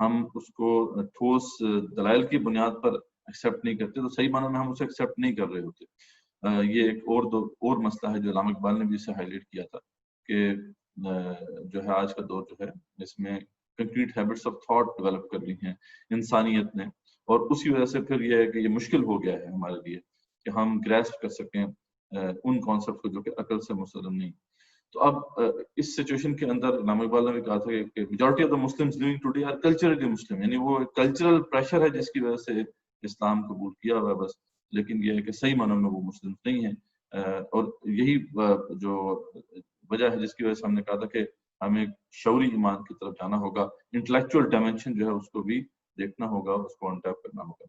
ہم اس کو ٹھوس دلائل کی بنیاد پر ایکسیپٹ نہیں کرتے تو صحیح معنوں میں ہم اسے ایکسیپٹ نہیں کر رہے ہوتے۔ یہ ایک اور مسئلہ ہے جو علامہ اقبال نے بھی اسے ہائی لائٹ کیا تھا کہ جو ہے آج کا دور جو ہے اس میں concrete habits of thought develop کر لی ہیں انسانیت نے، اور اسی وجہ سے پھر یہ ہے کہ یہ مشکل ہو گیا ہے ہمارے لیے کہ ہم گریسپ کر سکیں ان کانسیپٹ کو جو کہ عقل سے مسلم نہیں۔ تو اب اس سچویشن کے اندر علامہ اقبال نے بھی کہا تھا کہ majority of the Muslims living today are culturally Muslim, یعنی وہ کلچرل پریشر ہے جس کی وجہ سے اسلام قبول کیا ہوا ہے بس، لیکن یہ ہے کہ صحیح معنوں میں وہ مسلم نہیں ہیں۔ اور یہی جو وجہ ہے جس کی وجہ سے ہم نے کہا تھا کہ ہمیں شعوری ایمان کی طرف جانا ہوگا، انٹلیکچوئل ڈائمینشن جو ہے اس کو بھی دیکھنا ہوگا، اس کو انٹیپ کرنا ہوگا۔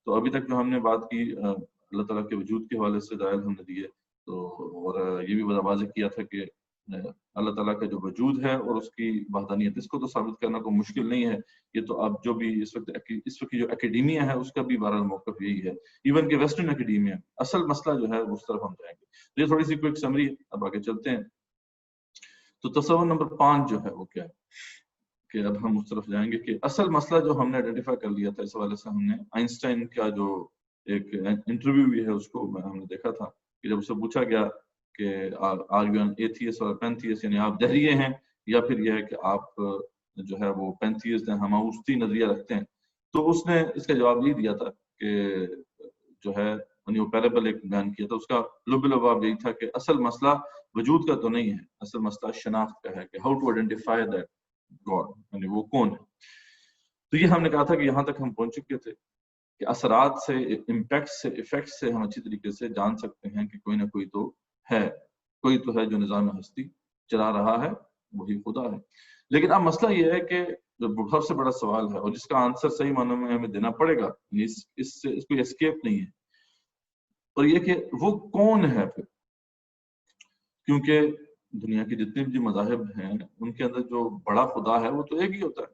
تو ابھی تک جو ہم نے بات کی اللہ تعالیٰ کے وجود کے حوالے سے دلائل ہم نے دیے، تو اور یہ بھی واضح کیا تھا کہ اللہ تعالیٰ کا جو وجود ہے اور اس کی وحدانیت، اس کو تو ثابت کرنا کوئی مشکل نہیں ہے۔ یہ تو اب جو بھی اس وقت کی جو اکیڈیمیا ہے اس کا بھی بہرحال موقف یہی ہے، ایون کہ ویسٹرن اکیڈیمیا، اصل مسئلہ جو ہے اس طرف ہم جائیں گے۔ یہ تھوڑی سی کوئک سمری، اب آگے چلتے ہیں۔ تو تصور نمبر 5 جو ہے وہ کیا ہے کہ اب ہم اس طرف جائیں گے کہ اصل مسئلہ جو ہم نے آئیڈینٹیفائی کر لیا تھا، اس حوالے سے ہم نے آئنسٹائن کا جو ایک انٹرویو بھی ہے اس کو ہم نے دیکھا تھا کہ جب اسے پوچھا گیا کہ آر یو این ایتھیسٹ اور پینتھیسٹ، یعنی آپ دہریے ہیں یا پھر یہ ہے کہ آپ جو ہے وہ پینتھیسٹ ہیں، ہماوسطی نظریہ رکھتے ہیں، تو اس نے اس کا جواب یہ دیا تھا کہ جو ہے وہ پیرابل ایک بیان کیا تھا، اس کا لب لباب یہی تھا کہ اصل مسئلہ وجود کا تو نہیں ہے، اصل مسئلہ شناخت کا ہے کہ how to identify that god, یعنی وہ کون ہے۔ تو یہ ہم نے کہا تھا کہ یہاں تک ہم پہنچ چکے تھے کہ اثرات سے، امپیکٹ سے، ایفیکٹ سے ہم اچھی طریقے سے جان سکتے ہیں کہ کوئی نہ کوئی تو ہے، کوئی تو ہے جو نظام ہستی چلا رہا ہے، وہی خدا ہے۔ لیکن اب مسئلہ یہ ہے کہ جو سب سے بڑا سوال ہے اور جس کا آنسر صحیح معنوں میں ہمیں دینا پڑے گا، اس سے کوئی اسکیپ نہیں ہے، اور یہ کہ وہ کون ہے پھر، کیونکہ دنیا کے جتنے بھی مذاہب ہیں ان کے اندر جو بڑا خدا ہے وہ تو ایک ہی ہوتا ہے۔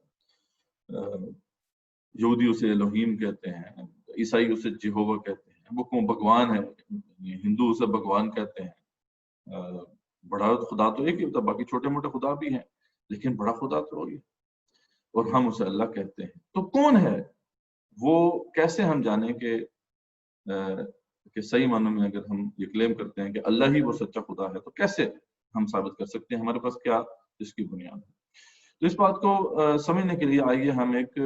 یہودی اسے الوہیم کہتے ہیں، عیسائی اسے جہووا کہتے ہیں، وہ بھگوان ہے، ہندو اسے بھگوان کہتے ہیں۔ بڑا خدا تو ایک ہی ہوتا ہے، باقی چھوٹے موٹے خدا بھی ہیں لیکن بڑا خدا تو وہی ہے، اور ہم اسے اللہ کہتے ہیں۔ تو کون ہے وہ؟ کیسے ہم جانیں کہ صحیح معنوں میں اگر ہم یہ کلیم کرتے ہیں کہ اللہ ہی وہ سچا خدا ہے، تو کیسے ہم ثابت کر سکتے ہیں؟ ہمارے پاس کیا اس کی بنیاد ہے؟ تو اس بات کو سمجھنے کے لیے آئیے ہم ایک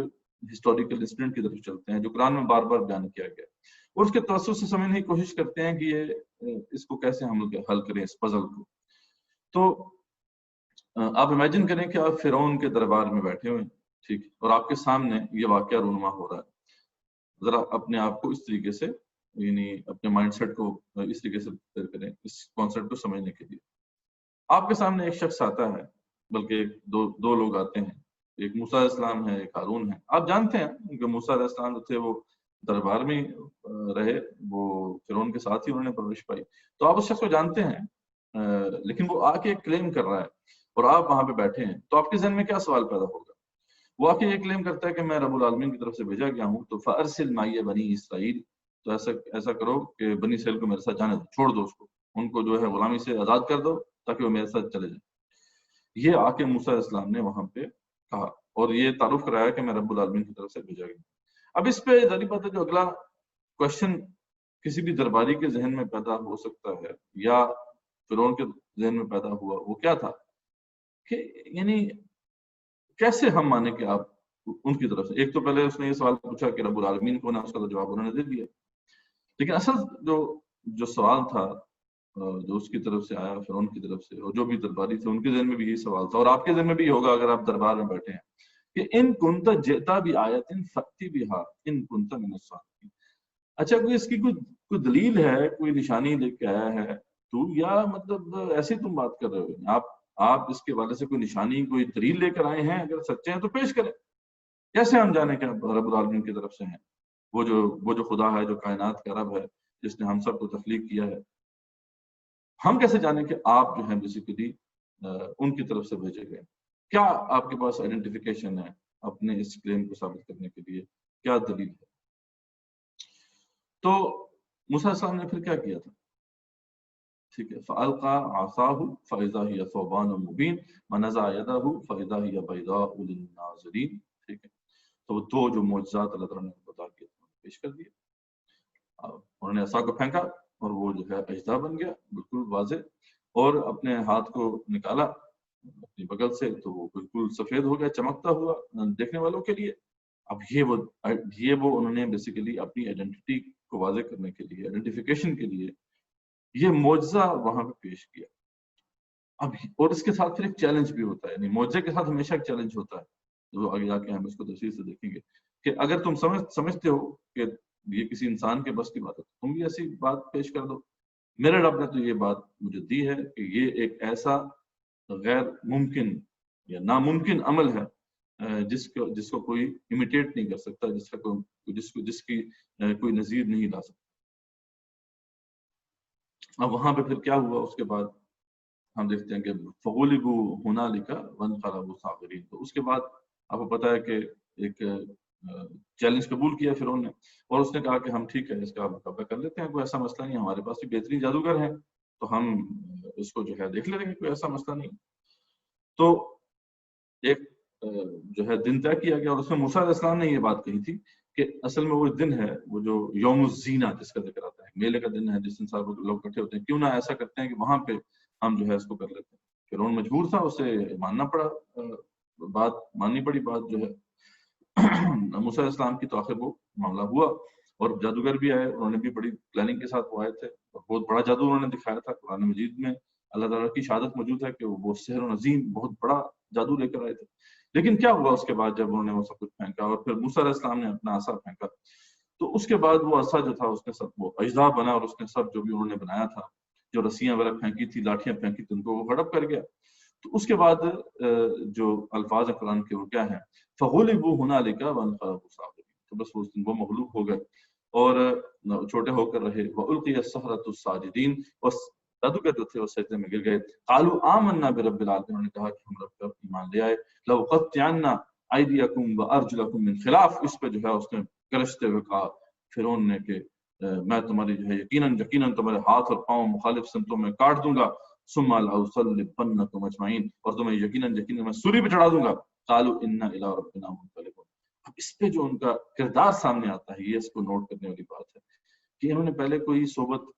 ہسٹوریکل انسیڈنٹ کی طرف چلتے ہیں جو قرآن میں بار بار بیان کیا گیا، اور اس کے توسط سے سمجھنے کی کوشش کرتے ہیں کہ یہ اس کو کیسے ہم لوگ حل کریں، اس پزل کو۔ تو آپ امیجن کریں کہ آپ فرعون کے دربار میں بیٹھے ہوئے، ٹھیک، اور آپ کے سامنے یہ واقعہ رونما ہو رہا ہے۔ ذرا اپنے آپ کو اس طریقے سے، یعنی اپنے مائنڈ سیٹ کو اس طریقے سے کریں اس کانسیپٹ کو سمجھنے کے لیے۔ آپ کے سامنے ایک شخص آتا ہے، بلکہ دو لوگ آتے ہیں، ایک موسیٰ علیہ السلام ہے، ایک ہارون ہے۔ آپ جانتے ہیں کہ موسیٰ علیہ السلام جو تھے وہ دربار میں رہے، وہ فرعون کے ساتھ ہی انہوں نے پرورش پائی، تو آپ اس شخص کو جانتے ہیں، لیکن وہ آ کے کلیم کر رہا ہے اور آپ وہاں پہ بیٹھے ہیں، تو آپ کے ذہن میں کیا سوال پیدا ہوگا؟ وہ آ کے یہ کلیم کرتا ہے کہ میں رب العالمین کی طرف سے بھیجا گیا ہوں، تو فَأَرْسِلْ مَعِيَ بَنِي اسرائیل، تو ایسا کرو کہ بنی اسرائیل کو میرے ساتھ جانے دو، چھوڑ دو اس کو، ان کو جو ہے غلامی سے آزاد کر دو تاکہ وہ میرے ساتھ چلے جائیں۔ یہ آ کے موسیٰ علیہ السلام نے وہاں پہ کہا اور یہ تعارف کرایا کہ میں رب العالمین کی طرف سے بھیجا گیا۔ اب اس پہ ظاہر بات ہے جو اگلا کوشچن کسی بھی درباری کے ذہن میں پیدا ہو سکتا ہے یا فرعون کے ذہن میں پیدا ہوا، وہ کیا تھا کہ یعنی کیسے ہم مانیں کہ آپ ان کی طرف سے؟ ایک تو پہلے اس نے یہ سوال پوچھا کہ رب العالمین کون ہے، اس کا تو جواب انہوں نے دے دیا، لیکن اصل جو سوال تھا جو اس کی طرف سے آیا، فرعون کی طرف سے، اور جو بھی درباری تھے ان کے ذہن میں بھی یہی سوال تھا، اور آپ کے ذہن میں بھی ہوگا اگر آپ دربار میں بیٹھے ہیں، کہ ان کنت جئتا بآیۃ فأتی بہا ان کنت من الصادقین۔ اچھا، کوئی اس کی کوئی دلیل ہے، کوئی نشانی لے کے آیا ہے تو، یا مطلب ایسے تم بات کر رہے ہو؟ آپ اس کے حوالے سے کوئی نشانی، کوئی دلیل لے کر آئے ہیں؟ اگر سچے ہیں تو پیش کریں۔ کیسے ہم جانیں کہ آپ رب العالمین کی طرف سے ہیں، وہ جو خدا ہے، جو کائنات کا رب ہے، جس نے ہم سب کو تخلیق کیا ہے؟ ہم کیسے جانیں کہ آپ جو ہیں بیسیکلی ان کی طرف سے بھیجے گئے؟ کیا آپ کے پاس آئیڈینٹیفیکیشن ہے اپنے اس کلیم کو ثابت کرنے کے لیے؟ کیا دلیل ہے؟ تو موسیٰ علیہ السلام نے پھر کیا کیا تھا؟ ٹھیک ہے، فَأَلْقَىٰ عَصَاهُ فَإِذَا هِيَ ثُعْبَانٌ مُّبِينٌ وَنَزَعَ يَدَهُ فَإِذَا هِيَ بَيْضَاءُ لِلنَّاظِرِينَ۔ ٹھیک ہے، تو وہ دو جو معجزات اللہ تعالیٰ نے بتا کے پیش کر دیے. انہوں نے عصا کو پھینکا اور وہ جو ہے اژدہا بن گیا بالکل واضح, اور اپنے ہاتھ کو نکالا اپنی بغل سے تو وہ بالکل سفید ہو گیا, چمکتا ہوا دیکھنے والوں کے لیے. اب یہ وہ انہوں نے بیسیکلی اپنی آئیڈینٹی کو واضح کرنے کے لیے, آئیڈینٹیفیکیشن کے لیے یہ معجزہ وہاں پہ پیش کیا. اب اور اس کے ساتھ پھر ایک چیلنج بھی ہوتا ہے, یعنی معجزے کے ساتھ ہمیشہ ایک چیلنج ہوتا ہے, جو آگے جا کے ہم اس کو تفصیل سے دیکھیں گے کہ اگر تم سمجھتے ہو کہ یہ کسی انسان کے بس کی بات ہے, تم بھی ایسی بات پیش کر دو. میرے رب نے تو یہ بات مجھے دی ہے کہ یہ ایک ایسا غیر ممکن یا ناممکن عمل ہے جس کو کوئی امیٹیٹ نہیں کر سکتا, جس کی کوئی نظیر نہیں لا سکتا. اب وہاں پہ پھر کیا ہوا اس کے بعد ہم دیکھتے ہیں کہ فغلبوا هنالك وانقلبوا صاغرین. تو اس کے بعد آپ کو پتا ہے کہ ایک چیلنج قبول کیا فرعون نے, اور اس نے کہا کہ ہم ٹھیک ہے اس کا مقابلہ کر لیتے ہیں, کوئی ایسا مسئلہ نہیں, ہمارے پاس بھی بہترین جادوگر ہیں تو ہم اس کو جو ہے دیکھ لیتے ہیں, کوئی ایسا مسئلہ نہیں. تو ایک جو ہے دن طے کیا گیا, اور اس میں موسیٰ علیہ السلام نے یہ بات کہی تھی کہ اصل میں وہ دن ہے وہ جو یوم الزینہ جس کا ذکر آتا ہے, میلے کا دن ہے جس دن سب لوگ اکٹھے ہوتے ہیں, کیوں نہ ایسا کرتے ہیں کہ وہاں پہ ہم جو ہے اس کو کر لیتے ہیں. فرعون مجبور تھا, اسے ماننا پڑا, بات ماننی پڑی, بات جو ہے موسیٰ علیہ السلام کی. تو آخر وہ معاملہ ہوا اور جادوگر بھی آئے, انہوں نے بھی بڑی پلاننگ کے ساتھ وہ آئے تھے, اور بہت بڑا جادو انہوں نے دکھایا تھا. قرآن مجید میں اللہ تعالیٰ کی شہادت موجود ہے کہ وہ سحر و نظیم بہت بڑا جادو لے کر آئے تھے. لیکن کیا ہوا اس کے بعد جب انہوں نے وہ سب کچھ پھینکا اور پھر موسیٰ علیہ السلام نے اپنا عصا پھینکا, تو اس کے بعد وہ عصا جو تھا اس نے سب وہ اژدہا بنا, اور اس نے سب جو بھی انہوں نے بنایا تھا, جو رسیاں وغیرہ پھینکی تھی, لاٹیاں پھینکی تھی, ان کو وہ ہڑپ کر گیا. تو اس کے بعد جو الفاظ قرآن کے وہ کیا ہیں, فغلبوا هنالك وانقلبوا صاغرین. تو بس اس دن وہ مغلوب ہو گئے اور چھوٹے ہو کر رہے. وَأُلْقِيَ السَّحَرَةُ السَّاجِدِينَ, اور جادوگر جو تھے وہ سجدے میں گر گئے. قالوا آمنا برب العالمین, انہوں نے کہا کہ ہم رب پر ایمان لے آئے. لَأُقَطِّعَنَّ أَيْدِيَكُمْ وَأَرْجُلَكُمْ مِنْ خِلَافٍ, اس پہ جو ہے اس نے گرجتے ہوئے کہا فرعون نے کہ میں تمہاری جو ہے یقیناً تمہارے ہاتھ اور پاؤں مخالف سمتوں میں کاٹ دوں گا. ثم لأصلبنكم اجمعین, اور تمہیں یقیناً میں سولی پہ چڑھا دوں گا. قالوا إنا إلى ربنا منقلبون. اب اس پہ جو ان کا کردار سامنے آتا ہے, یہ اس کو نوٹ کرنے والی بات ہے کہ انہوں نے پہلے کوئی صحبت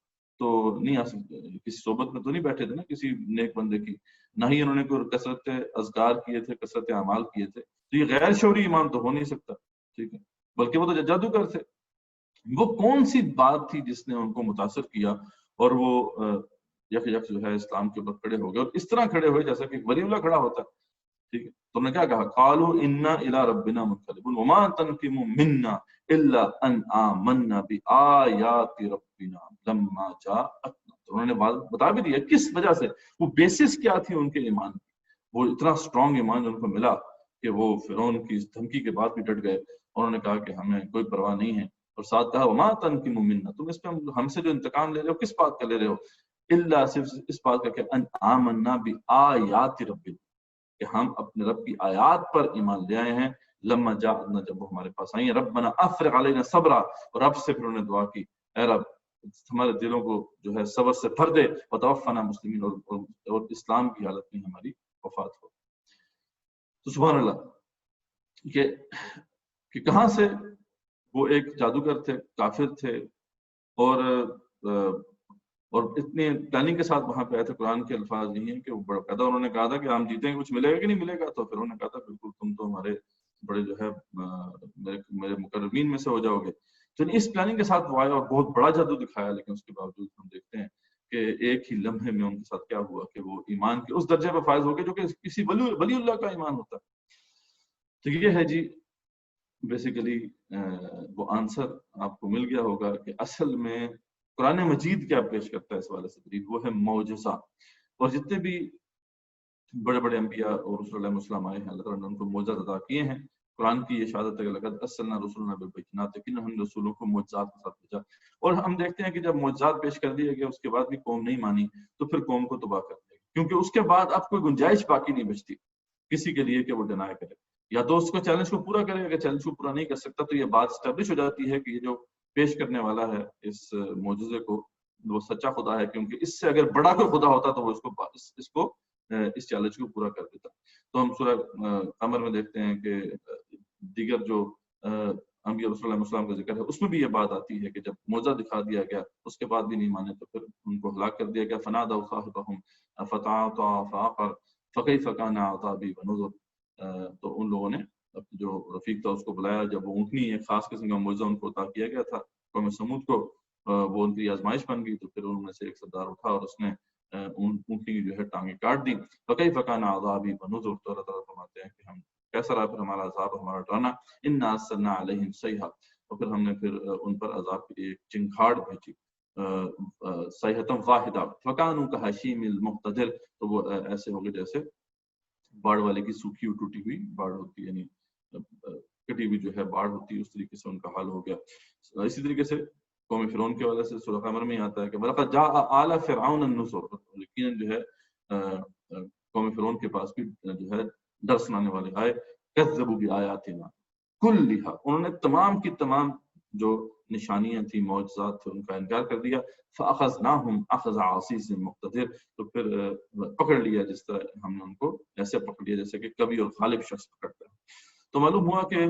تو نہیں حاصل, کسی صحبت میں تو نہیں بیٹھے تھے نا کسی نیک بندے کی, نہ ہی انہوں نے کوئی کثرت اذکار کیے تھے, کثرت اعمال کیے تھے. تو یہ غیر شعوری ایمان تو ہو نہیں سکتا, ٹھیک ہے, بلکہ وہ تو جادوگر تھے. وہ کون سی بات تھی جس نے ان کو متاثر کیا اور وہ یک جو ہے اسلام کے اوپر کھڑے ہو گئے, اور اس طرح کھڑے ہوئے جیسا کہ ولی اللہ کھڑا ہوتا ہے, ٹھیک ہے. تو انہوں نے کیا کہا, قالوا انا الى ربنا منقلبون وما تنقم منا الا ان آمنا بآیات ربنا لما جاءتنا. تو انہوں نے بتا بھی دیا کس وجہ سے, وہ بیسس کیا تھی ان کے ایمان کی. وہ اتنا اسٹرانگ ایمان ان کو ملا کہ وہ فرعون کی اس دھمکی کے بعد بھی ڈٹ گئے, اور انہوں نے کہا کہ ہمیں کوئی پرواہ نہیں ہے, اور ساتھ کہا وما تنقم منا, تم اس پہ ہم سے جو انتقام لے رہے ہو کس بات کا لے رہے ہو, الا صرف اس بات کا کہ ان آمنا بآیات ربنا, کہ ہم اپنے رب کی آیات پر ایمان لے آئے ہیں. لما جاءتنا, جب وہ ہمارے پاس آئی ہیں. ربنا افرغ علینا صبرا, اور رب سے پھر انہوں نے دعا کی, اے رب ہمارے دلوں کو جو ہے صبر سے بھر دے, وتوفنا مسلمین, اور اسلام کی حالت میں ہماری وفات ہو. تو سبحان اللہ کہ کہاں سے وہ ایک جادوگر تھے, کافر تھے, اور اتنے پلاننگ کے ساتھ وہاں پہ آئے تھے. قرآن کے الفاظ یہی ہیں کہ وہ بڑا پیدا, انہوں نے کہا تھا کہ ہم جیتیں گے, کچھ ملے گا کہ نہیں ملے گا. تو پھر انہوں نے کہا تھا بالکل تم تو ہمارے بڑے جو ہے میرے مقربین میں سے ہو جاؤ گے. تو اس پلاننگ کے ساتھ وہ آیا اور بہت بڑا جادو دکھایا, لیکن اس کے باوجود ہم دیکھتے ہیں کہ ایک ہی لمحے میں ان کے ساتھ کیا ہوا کہ وہ ایمان کے اس درجے پہ فائز ہو گئے جو کہ کسی ولی اللہ کا ایمان ہوتا ہے. تو یہ ہے جی بیسیکلی وہ آنسر آپ کو مل گیا ہوگا کہ اصل میں قرآن مجید کیا پیش کرتا ہے اس والے سے. وہ ہے معجزہ, اور جتنے بھی بڑے بڑے انبیاء اور رسول اللہ علیہ وسلم آئے ہیں, اللہ تعالیٰ نے ان کو معجزات عطا کیے ہیں. قرآن کی یہ شہادت ہے کہ لقد ارسلنا رسلنا بالبینات, کہ ہم رسولوں کو معجزات کے ساتھ بھیجا. اور ہم دیکھتے ہیں کہ جب معجزات پیش کر دیے گئے اس کے بعد بھی قوم نہیں مانی, تو پھر قوم کو تباہ کر دے گی, کیونکہ اس کے بعد اب کوئی گنجائش باقی نہیں بچتی کسی کے لیے کہ وہ ڈینائی کرے, یا تو اس کو چیلنج کو پورا کرے. اگر چیلنج کو پورا نہیں کر سکتا تو یہ بات اسٹیبلش ہو جاتی ہے کہ یہ جو پیش کرنے والا ہے اس معجزے کو وہ سچا خدا ہے, کیونکہ اس سے اگر بڑا کوئی خدا ہوتا تو وہ اس چیلنج کو پورا کر دیتا. تو ہم سورہ قمر میں دیکھتے ہیں کہ دیگر جو انبیاء رسول اللہ وسلم کا ذکر ہے، اس میں بھی یہ بات آتی ہے کہ جب معجزہ دکھا دیا گیا اس کے بعد بھی نہیں مانے تو پھر ان کو ہلاک کر دیا گیا. فنادوا صاحبهم فتعاطى فعقر فكيف كان عذابي ونذر. تو ان لوگوں نے جو رفیق تھا اس کو بلایا جب وہ اونٹنی ایک خاص قسم کا معجزہ ان کو عطا کیا گیا تھا قوم سمود کو، وہ ان کی آزمائش بن گئی تو پھر ان میں سے ایک سردار اٹھا اور اس نے اونٹنی کی جو ہے ٹانگیں کاٹ دی. فكيف كان عذابي ونذر. تو اللہ تعالیٰ فرماتے ہیں کہ ہم کیسا رہا پھر ہمارا عذاب، ہمارا ڈرانا. انا ارسلنا علیہم صیحہ. اور پھر ہم نے پھر ان پر عذاب کی ایک چنگھاڑ بھیجی، صیحۃ واحدہ فکانوا کحشیم المحتضر. تو وہ ایسے ہو گئے جیسے باڑ والے کی سوکھی اور ٹوٹی ہوئی باڑ ہوتی ہے، یعنی کٹی ہوئی جو ہے باڑ ہوتی ہے، اس طریقے سے ان کا حال ہو گیا. اسی طریقے سے قوم فرعون کے والے سے سورہ قمر میں آتا ہے کہ وَلَقَدْ جَاءَ آلَ فِرْعَوْنَ النُّذُرُ. یقیناً جو ہے قوم فرعون کے پاس بھی جو ہے ڈر سنانے والے آئے. کذبوا بآیاتنا کلھا. انہوں نے تمام کی تمام جو نشانیاں تھیں، معجزات تھے، ان کا انکار کر دیا. فأخذناہم اخذ عزیز مقتدر. تو پھر پکڑ لیا جس طرح ہم نے ان کو ایسے پکڑ لیا جیسے کہ کبھی اور غالب شخص پکڑتا ہے. تو معلوم ہوا کہ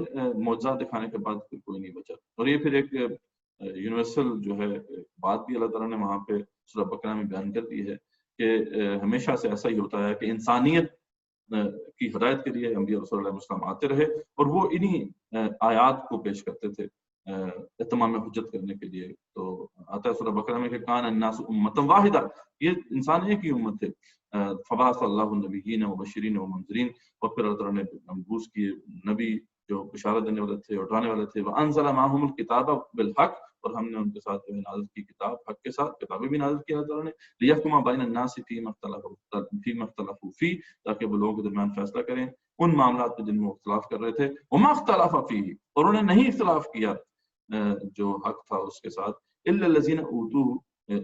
معجزات دکھانے کے بعد پھر کوئی نہیں بچا. اور یہ پھر ایک یونیورسل جو ہے بات بھی اللہ تعالیٰ نے وہاں پہ سورہ بقرہ میں بیان کر دی ہے کہ ہمیشہ سے ایسا ہی ہوتا ہے کہ انسانیت کی ہدایت کے لیے انبیاء رسول اللہ علیہ وسلم آتے رہے اور وہ انہی آیات کو پیش کرتے تھے اتمام حجت کرنے کے لیے. تو آتا ہے سورہ بقرہ میں کہ کان الناس امۃ واحدہ، یہ انسان ایک ہی امت تھے. فبعث اللہ النبیین مبشرین ومنذرین. اور پھر اللہ تعالیٰ نے مبعوث کیے نبی جو بشارت دینے والے تھے اور ڈرانے والے تھے. وانزل معهم الکتاب بالحق. اور ہم نے ان کے ساتھ نازل کی کتاب حق کے ساتھ، کتابیں بھی نازل کی اللہ تعالیٰ نے. لیحکم بین الناس فیما اختلفوا فیہ، تاکہ وہ لوگوں کے درمیان فیصلہ کریں ان معاملات میں جن میں وہ اختلاف کر رہے تھے. وما اختلف فیہ، اور انہوں نے نہیں اختلاف کیا جو حق تھا اس کے ساتھ. الا الذین اوتوہ،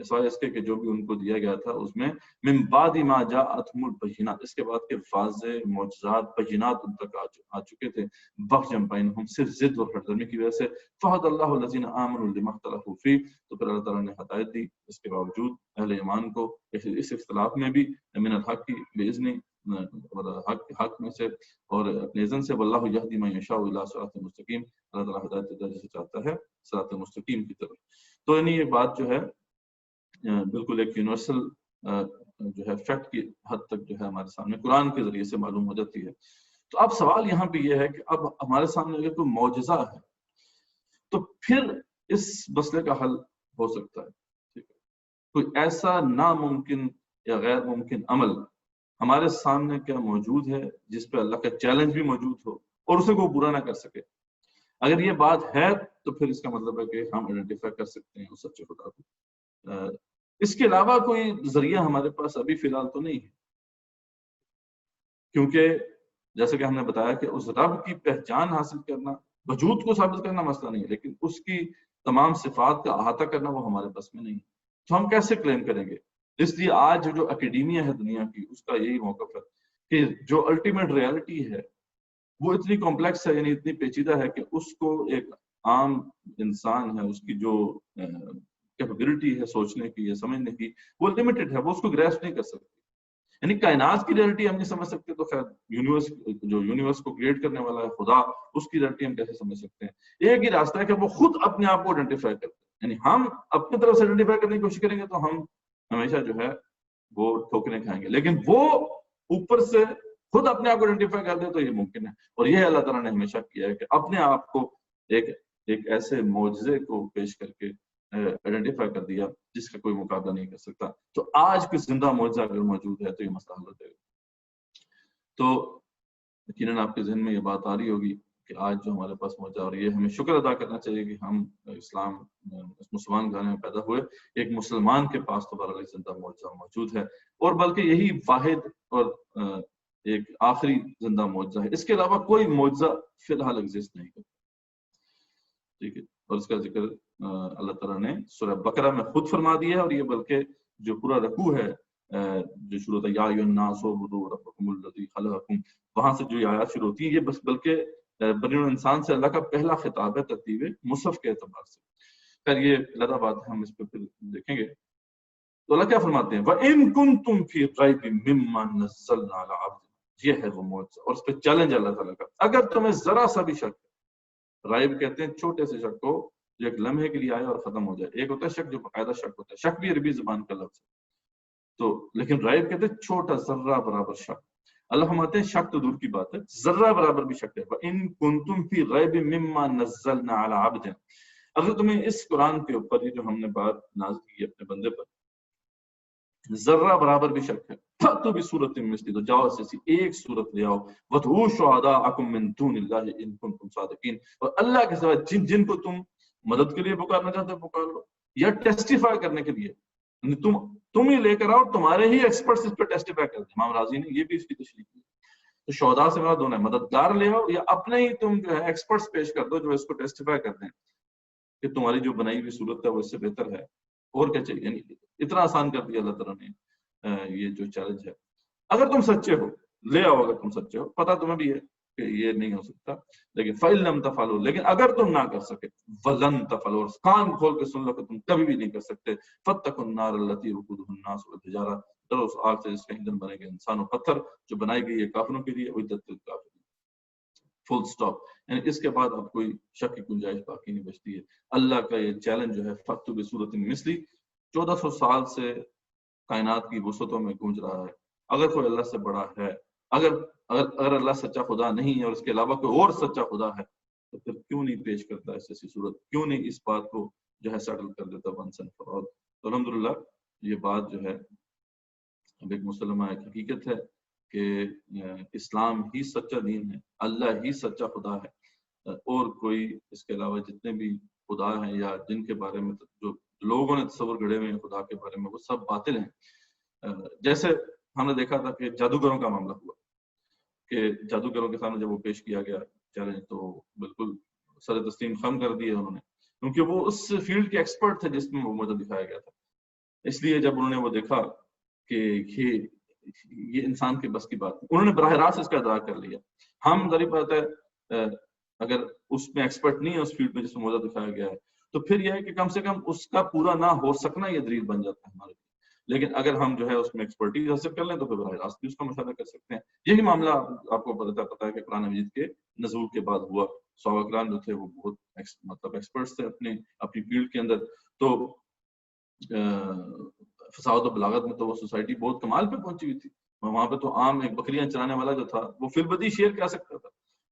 سوائے اس کے کہ جو بھی ان کو دیا گیا تھا اس میں من بعد ما جاءتهم البینات، اس کے بعد کے واضح معجزات بینات ان تک آ چکے تھے. بغیم بینہم، صرف ضد اور ہٹ درمی کی وجہ سے. فہد اللہ الذین آمنوا لما اختلفوا فیہ. تو پھر اللہ تعالیٰ نے ہدایت دی اس کے باوجود اہل ایمان کو اس اختلاف میں بھی من الحق کی باذن حق میں سے اور اپنے اذن سے. واللہ یہدی من یشاء الی صراط مستقیم. اللہ تعالیٰ ہدایت دیتا ہے جسے چاہتا ہے صراط مستقیم کی طرف. تو یعنی یہ بات جو ہے بالکل ایک یونیورسل جو ہے فیکٹ کی حد تک جو ہے ہمارے سامنے قرآن کے ذریعے سے معلوم ہو جاتی ہے. تو اب سوال یہاں پہ یہ ہے کہ اب ہمارے سامنے اگر کوئی معجزہ ہے تو پھر اس مسئلے کا حل ہو سکتا ہے. ٹھیک ہے، کوئی ایسا ناممکن یا غیر ممکن عمل ہمارے سامنے کیا موجود ہے جس پہ اللہ کا چیلنج بھی موجود ہو اور اسے کوئی برا نہ کر سکے. اگر یہ بات ہے تو پھر اس کا مطلب ہے کہ ہم آئیڈینٹیفائی کر سکتے ہیں اس سچے خدا کو. اس کے علاوہ کوئی ذریعہ ہمارے پاس ابھی فی الحال تو نہیں ہے، کیونکہ جیسے کہ ہم نے بتایا کہ اس رب کی پہچان حاصل کرنا، وجود کو ثابت کرنا مسئلہ نہیں ہے، لیکن اس کی تمام صفات کا احاطہ کرنا وہ ہمارے پاس میں نہیں ہے. تو ہم کیسے کلیم کریں گے؟ اس لیے آج جو اکیڈیمیا ہے دنیا کی، اس کا یہی موقف ہے کہ جو الٹیمیٹ ریالٹی ہے وہ اتنی کمپلیکس ہے، یعنی اتنی پیچیدہ ہے کہ اس کو ایک عام انسان ہے، اس کی جو کیپیبلٹی ہے سوچنے کی یا سمجھنے کی وہ لمیٹڈ ہے، وہ اس کو گریسپ نہیں کر سکتی. یعنی کائنات کی ریالٹی ہم نہیں سمجھ سکتے تو خیر یونیورس کو کریٹ کرنے والا ہے خدا، اس کی ریالٹی ہم کیسے سمجھ سکتے ہیں؟ ایک ہی راستہ ہے کہ وہ خود اپنے آپ کو آئیڈینٹیفائی کرتے ہیں. یعنی ہم اپنی طرف سے آئیڈینٹیفائی کرنے کی کوشش کریں گے تو ہم ہمیشہ جو ہے وہ ٹھوکریں کھائیں گے، لیکن وہ اوپر سے خود اپنے آپ کو آئیڈینٹیفائی کر دے تو یہ ممکن ہے. اور یہ اللہ تعالیٰ نے ہمیشہ کیا ہے کہ اپنے آپ کو ایک ایسے معجزے کو پیش کر کے آئیڈینٹیفائی کر دیا جس کا کوئی مقابلہ نہیں کر سکتا. تو آج کوئی زندہ معجزہ اگر موجود ہے تو یہ مسئلہ حل ہو جائے گا. تو یقیناً آپ کے ذہن میں یہ بات آ رہی ہوگی کہ آج جو ہمارے پاس معجزہ اور یہ ہمیں شکر ادا کرنا چاہیے کہ ہم اسلام مسلمان گھرانے میں پیدا ہوئے. ایک مسلمان کے پاس تو بہرحال زندہ معجزہ موجود ہے، اور بلکہ یہی واحد اور ایک آخری زندہ معجزہ ہے. اس کے علاوہ کوئی معجزہ فی الحال ایگزسٹ نہیں کرتا. ٹھیک ہے، اور اس کا ذکر اللہ تعالیٰ نے سورہ بقرہ میں خود فرما دیا ہے. اور یہ بلکہ جو پورا رکوع ہے جو شروع ہوتا ہے یا ایھا الناس اعبدوا ربکم الذی خلقکم، وہاں سے جو یہ آیات شروع ہوتی ہیں یہ بس بلکہ بنی انسان سے اللہ کا پہلا خطاب ہے ترتیب مصحف کے اعتبار سے. خیر یہ علیحدہ بات ہے، ہم اس پہ پھر دیکھیں گے. تو اللہ کیا فرماتے ہیں؟ وَإِن كُنتُمْ فِي رَيْبٍ مِّمَّا نَزَّلْنَا عَلَىٰ عَبْدِنَا. یہ ہے وہ معجزہ، اور اس پہ چیلنج اللہ تعالیٰ کا. اگر تمہیں ذرا سا بھی شک رائب کہتے ہیں چھوٹے سے شک کو جو ایک لمحے کے لیے آئے اور ختم ہو جائے. ایک ہوتا ہے شک جو باقاعدہ شک ہوتا ہے, شک بھی عربی زبان کا لفظ ہے, تو لیکن رائب کہتے ہیں چھوٹا ذرہ برابر شک. اللہ فرماتے ہیں شک تو دور کی بات ہے, ذرہ برابر بھی شک ہے. وَإِن كُنتُمْ فِي رَيْبٍ مِّمَّا نَزَّلْنَا عَلَىٰ عَبْدٍ, اگر تمہیں اس قرآن کے اوپر یہ جو ہم نے بات نازل کی اپنے بندے پر ذرہ برابر بھی شک ہے, فَأْتُوا بِسُورَةٍ مِّثْلِهِ, تو جاؤ ایسی ایک صورت لے آؤ, وَادْعُوا شُهَدَاءَكُم مِّن دُونِ اللَّهِ إِن كُنتُمْ صَادِقِينَ, اور اللہ کے سوا جن کو تم مدد کے لیے پکارنا چاہتے ہو پکار لو, یا ٹیسٹیفائی کرنے کے لیے تم ہی لے کر آؤ, تمہارے ہی ایکسپرٹس اس پہ ٹیسٹیفائی کرتے ہیں. امام راضی نے یہ بھی اس کی تشریح کی. تو شہداء سے مراد دونوں ہے, مددگار لے آؤ یا اپنے ہی تم جو ہے ایکسپرٹس پیش کر دو جو اس کو ٹیسٹیفائی کرتے ہیں کہ تمہاری جو بنائی ہوئی صورت ہے وہ اس سے بہتر ہے. اور کیا چاہیے, یعنی اتنا آسان کر دیا اللہ تعالیٰ نے یہ جو چیلنج ہے. اگر تم سچے ہو لے آؤ, اگر تم سچے ہو, پتہ تمہیں بھی ہے کہ یہ نہیں ہو سکتا, لیکن فَإِن لَمْ تَفْعَلُوا, لیکن اگر تم نہ کر سکے, وَلَن تَفْعَلُوا, کان کھول کے سن لو کہ تم کبھی بھی نہیں کر سکتے, فَاتَّقُوا النَّارَ الَّتِي وَقُودُهَا النَّاسُ وَالْحِجَارَةُ, ڈرو اس آگ سے جس کا ایندھن بنے گا انسان و پتھر, جو بنائی گئی ہے کافروں کے لیے, اعدت للکافرین. فل سٹاپ. یعنی اس کے بعد اب کوئی شک کی گنجائش باقی نہیں بچتی ہے. اللہ کا یہ چیلنج جو ہے فَأْتُوا بِسُورَةٍ مِّثْلِهِ 1400 سال سے کائنات کی وسعتوں میں گونج رہا ہے. اگر کوئی اللہ سے بڑا ہے, اگر اللہ سچا خدا نہیں ہے اور اس کے علاوہ کوئی اور سچا خدا ہے, تو پھر کیوں نہیں پیش کرتا ایسی صورت, کیوں نہیں اس بات کو جو ہے سیٹل کر دیتا ونس اینڈ فار آل. تو الحمدللہ یہ بات جو ہے اب ایک مسلمہ ایک حقیقت ہے کہ اسلام ہی سچا دین ہے, اللہ ہی سچا خدا ہے, اور کوئی اس کے علاوہ جتنے بھی خدا ہیں یا جن کے بارے میں جو لوگوں نے تصور گڑے ہوئے ہیں خدا کے بارے میں, وہ سب باطل ہیں. جیسے ہم نے دیکھا تھا کہ جادوگروں کا معاملہ ہوا کہ جادوگروں کے سامنے جب وہ پیش کیا گیا چیلنج تو بالکل سر تسلیم خم کر دیے انہوں نے, کیونکہ وہ اس فیلڈ کے ایکسپرٹ تھے جس میں وہ مجھے دکھایا گیا تھا. اس لیے جب انہوں نے وہ دیکھا کہ یہ انسان کے بس کی بات نہیں, انہوں نے براہ راست اس کا ادراک کر لیا. ہم ظریف بات ہے اگر اس میں ایکسپرٹ نہیں ہے اس فیلڈ میں جس میں موضوع دکھایا گیا ہے, تو پھر یہ ہے کہ کم سے کم اس کا پورا نہ ہو سکنا یہ دلیل بن جاتا ہے ہمارے لیے. لیکن اگر ہم جو ہے اس میں ایکسپرٹیز حاصل کر لیں تو پھر براہ راست بھی اس کا مشاہدہ کر سکتے ہیں. یہی معاملہ آپ کو پتہ ہے کہ قرآن مجید کے نزول کے بعد ہوا. صحابہ کرام جو تھے وہ بہت مطلب ایکسپرٹس تھے اپنی فیلڈ کے اندر. تو فصاحت و بلاغت میں تو وہ سوسائٹی بہت کمال پہ پہنچی ہوئی تھی. وہاں پہ تو عام ایک بکریاں چرانے والا جو تھا وہ فی البدی شعر کہہ سکتا تھا.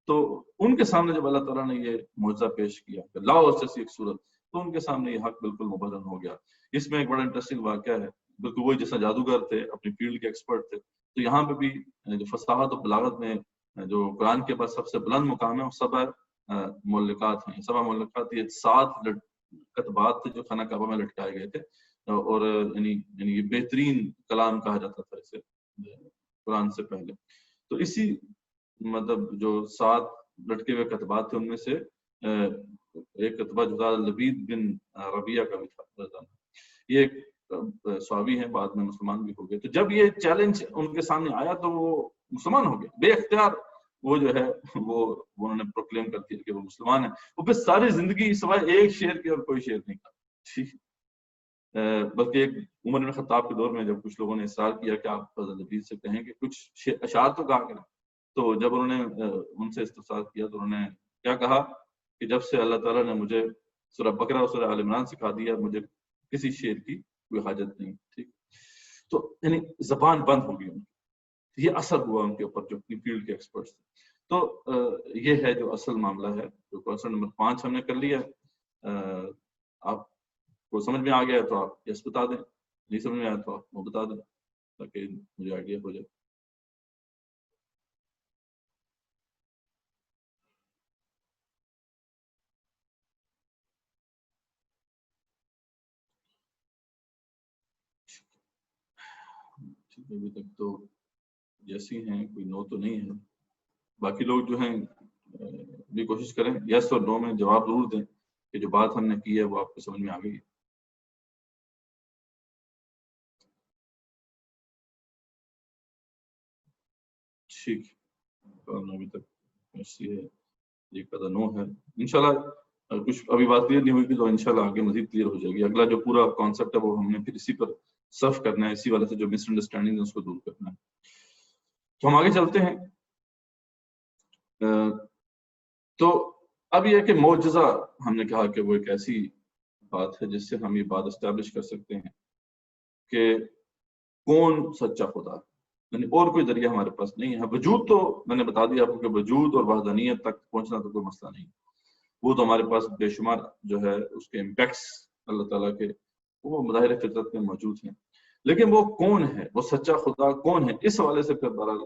تو ان کے سامنے جب اللہ تعالیٰ نے یہ معجزہ پیش کیا کہ لاؤ اس جیسی ایک صورت, تو ان کے سامنے یہ حق بالکل مبرہن ہو گیا. اس میں ایک بڑا انٹرسٹنگ واقعہ ہے, بالکل وہی جیسا جادوگر تھے اپنی فیلڈ کے ایکسپرٹ تھے, تو یہاں پہ بھی جو فصاحت و بلاغت میں جو قرآن کے پاس سب سے بلند مقام ہے وہ سبع مولکات ہیں. سبع مولکات یہ 7 کتبات تھے جو خانہ کعبہ میں لٹکائے گئے تھے, اور یعنی یہ بہترین کلام کہا جاتا تھا اسے قرآن سے پہلے. تو اسی مطلب جو 7 لٹکے ہوئے کتبات تھے ان میں سے ایک کتبہ جو تھا لبید بن ربیعہ کا بھی تھا. یہ ایک صحابی ہیں, بعد میں مسلمان بھی ہو گئے. تو جب یہ چیلنج ان کے سامنے آیا تو وہ مسلمان ہو گئے بے اختیار. وہ جو ہے وہ انہوں نے پروکلیم کر دیا کہ وہ مسلمان ہیں. وہ پھر ساری زندگی سوائے ایک شعر کے اور کوئی شعر نہیں کہا. ٹھیک, بلکہ ایک عمر بن خطاب کے دور میں جب کچھ لوگوں نے اصرار کیا کہ آپ فضل لبید سے کہیں کہ کچھ اشعار تو کہا کریں, تو جب انہوں نے ان سے استفسار کیا تو انہوں نے کیا کہا کہ جب سے اللہ تعالیٰ نے مجھے سورہ بقرہ اور سورہ آل عمران سکھا دیا مجھے کسی شعر کی کوئی حاجت نہیں. ٹھیک, تو یعنی زبان بند ہو گئی ان کی. یہ اثر ہوا ان کے اوپر جو اپنی فیلڈ کے ایکسپرٹس تھے. تو یہ ہے جو اصل معاملہ ہے. جو کوشچن نمبر 5 ہم نے کر لیا. آپ کو سمجھ میں آ گیا تو آپ یس بتا دیں, نہیں سمجھ میں آیا تو آپ وہ بتا دیں تاکہ مجھے آئیڈیا ہو جائے. ابھی تک تو جیسی ہیں, کوئی نو تو نہیں ہے. باقی لوگ جو ہیں بھی کوشش کریں یس اور نو میں جواب ضرور دیں کہ جو بات ہم نے کی ہے وہ آپ کو سمجھ میں آ گئی ہے. ٹھیک, ابھی تک ایسی ہے, یہ قدر نو ہے. انشاءاللہ کچھ ابھی بات کلیئر نہیں ہوئی تو انشاءاللہ آگے مزید کلیئر ہو جائے گی. اگلا جو پورا کانسیپٹ ہے وہ ہم نے پھر اسی پر صرف کرنا ہے, اسی والے سے جو مس انڈرسٹینڈنگ ہے اس کو دور کرنا ہے. تو ہم آگے چلتے ہیں. تو اب یہ کہ معجزہ ہم نے کہا کہ وہ ایک ایسی بات ہے جس سے ہم یہ بات اسٹیبلش کر سکتے ہیں کہ کون سچا خدا ہے، یعنی اور کوئی ذریعہ ہمارے پاس نہیں ہے. وجود تو میں نے بتا دیا آپ کو کہ وجود اور وحدانیت تک پہنچنا تو کوئی مسئلہ نہیں، وہ تو ہمارے پاس بے شمار جو ہے اس کے امپیکٹس اللہ تعالیٰ کے وہ مظاہر فطرت میں موجود ہیں. لیکن وہ کون ہے، وہ سچا خدا کون ہے، اس حوالے سے پھر بہرحال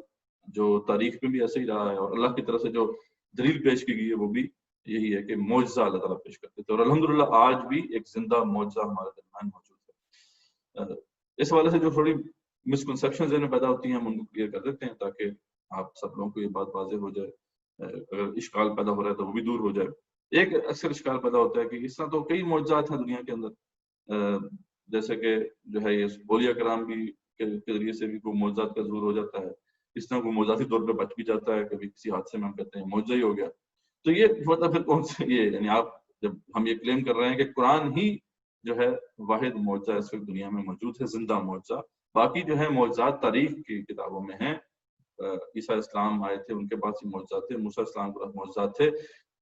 جو تاریخ میں بھی ایسے ہی رہا ہے اور اللہ کی طرف سے جو دلیل پیش کی گئی ہے وہ بھی یہی ہے کہ معجزہ اللہ تعالیٰ پیش کرتے تھے، اور الحمدللہ آج بھی ایک زندہ معجزہ ہمارے درمیان موجود ہے. اس حوالے سے جو تھوڑی مسکنسیپشن میں پیدا ہوتی ہیں ہم ان کو کلیئر کر دیتے ہیں تاکہ آپ سب لوگوں کو یہ بات واضح ہو جائے. اگر اشکال پیدا ہو رہا ہے تو وہ بھی دور ہو جائے. ایک اکثر اشکال پیدا ہوتا ہے کہ اس طرح تو کئی معجزات ہیں دنیا کے اندر، جیسے کہ جو ہے یہ اولیاء کرام بھی کے ذریعے سے بھی کوئی معجزات کا ظہور ہو جاتا ہے، اس طرح کوئی معجزاتی طور پہ بچ بھی جاتا ہے، کبھی کسی حادثے میں ہم کہتے ہیں معجزہ ہی ہو گیا. تو یہ مطلب پھر کون سے یہ یعنی آپ جب ہم یہ کلیم کر رہے ہیں کہ قرآن ہی جو ہے واحد معجزہ اس وقت دنیا میں موجود ہے، زندہ معجزہ. باقی جو ہے معجزات تاریخ کی کتابوں میں ہیں. عیسیٰ اسلام آئے تھے، ان کے پاس معجزات تھے، موسیٰ اسلام کے پاس معجزات تھے،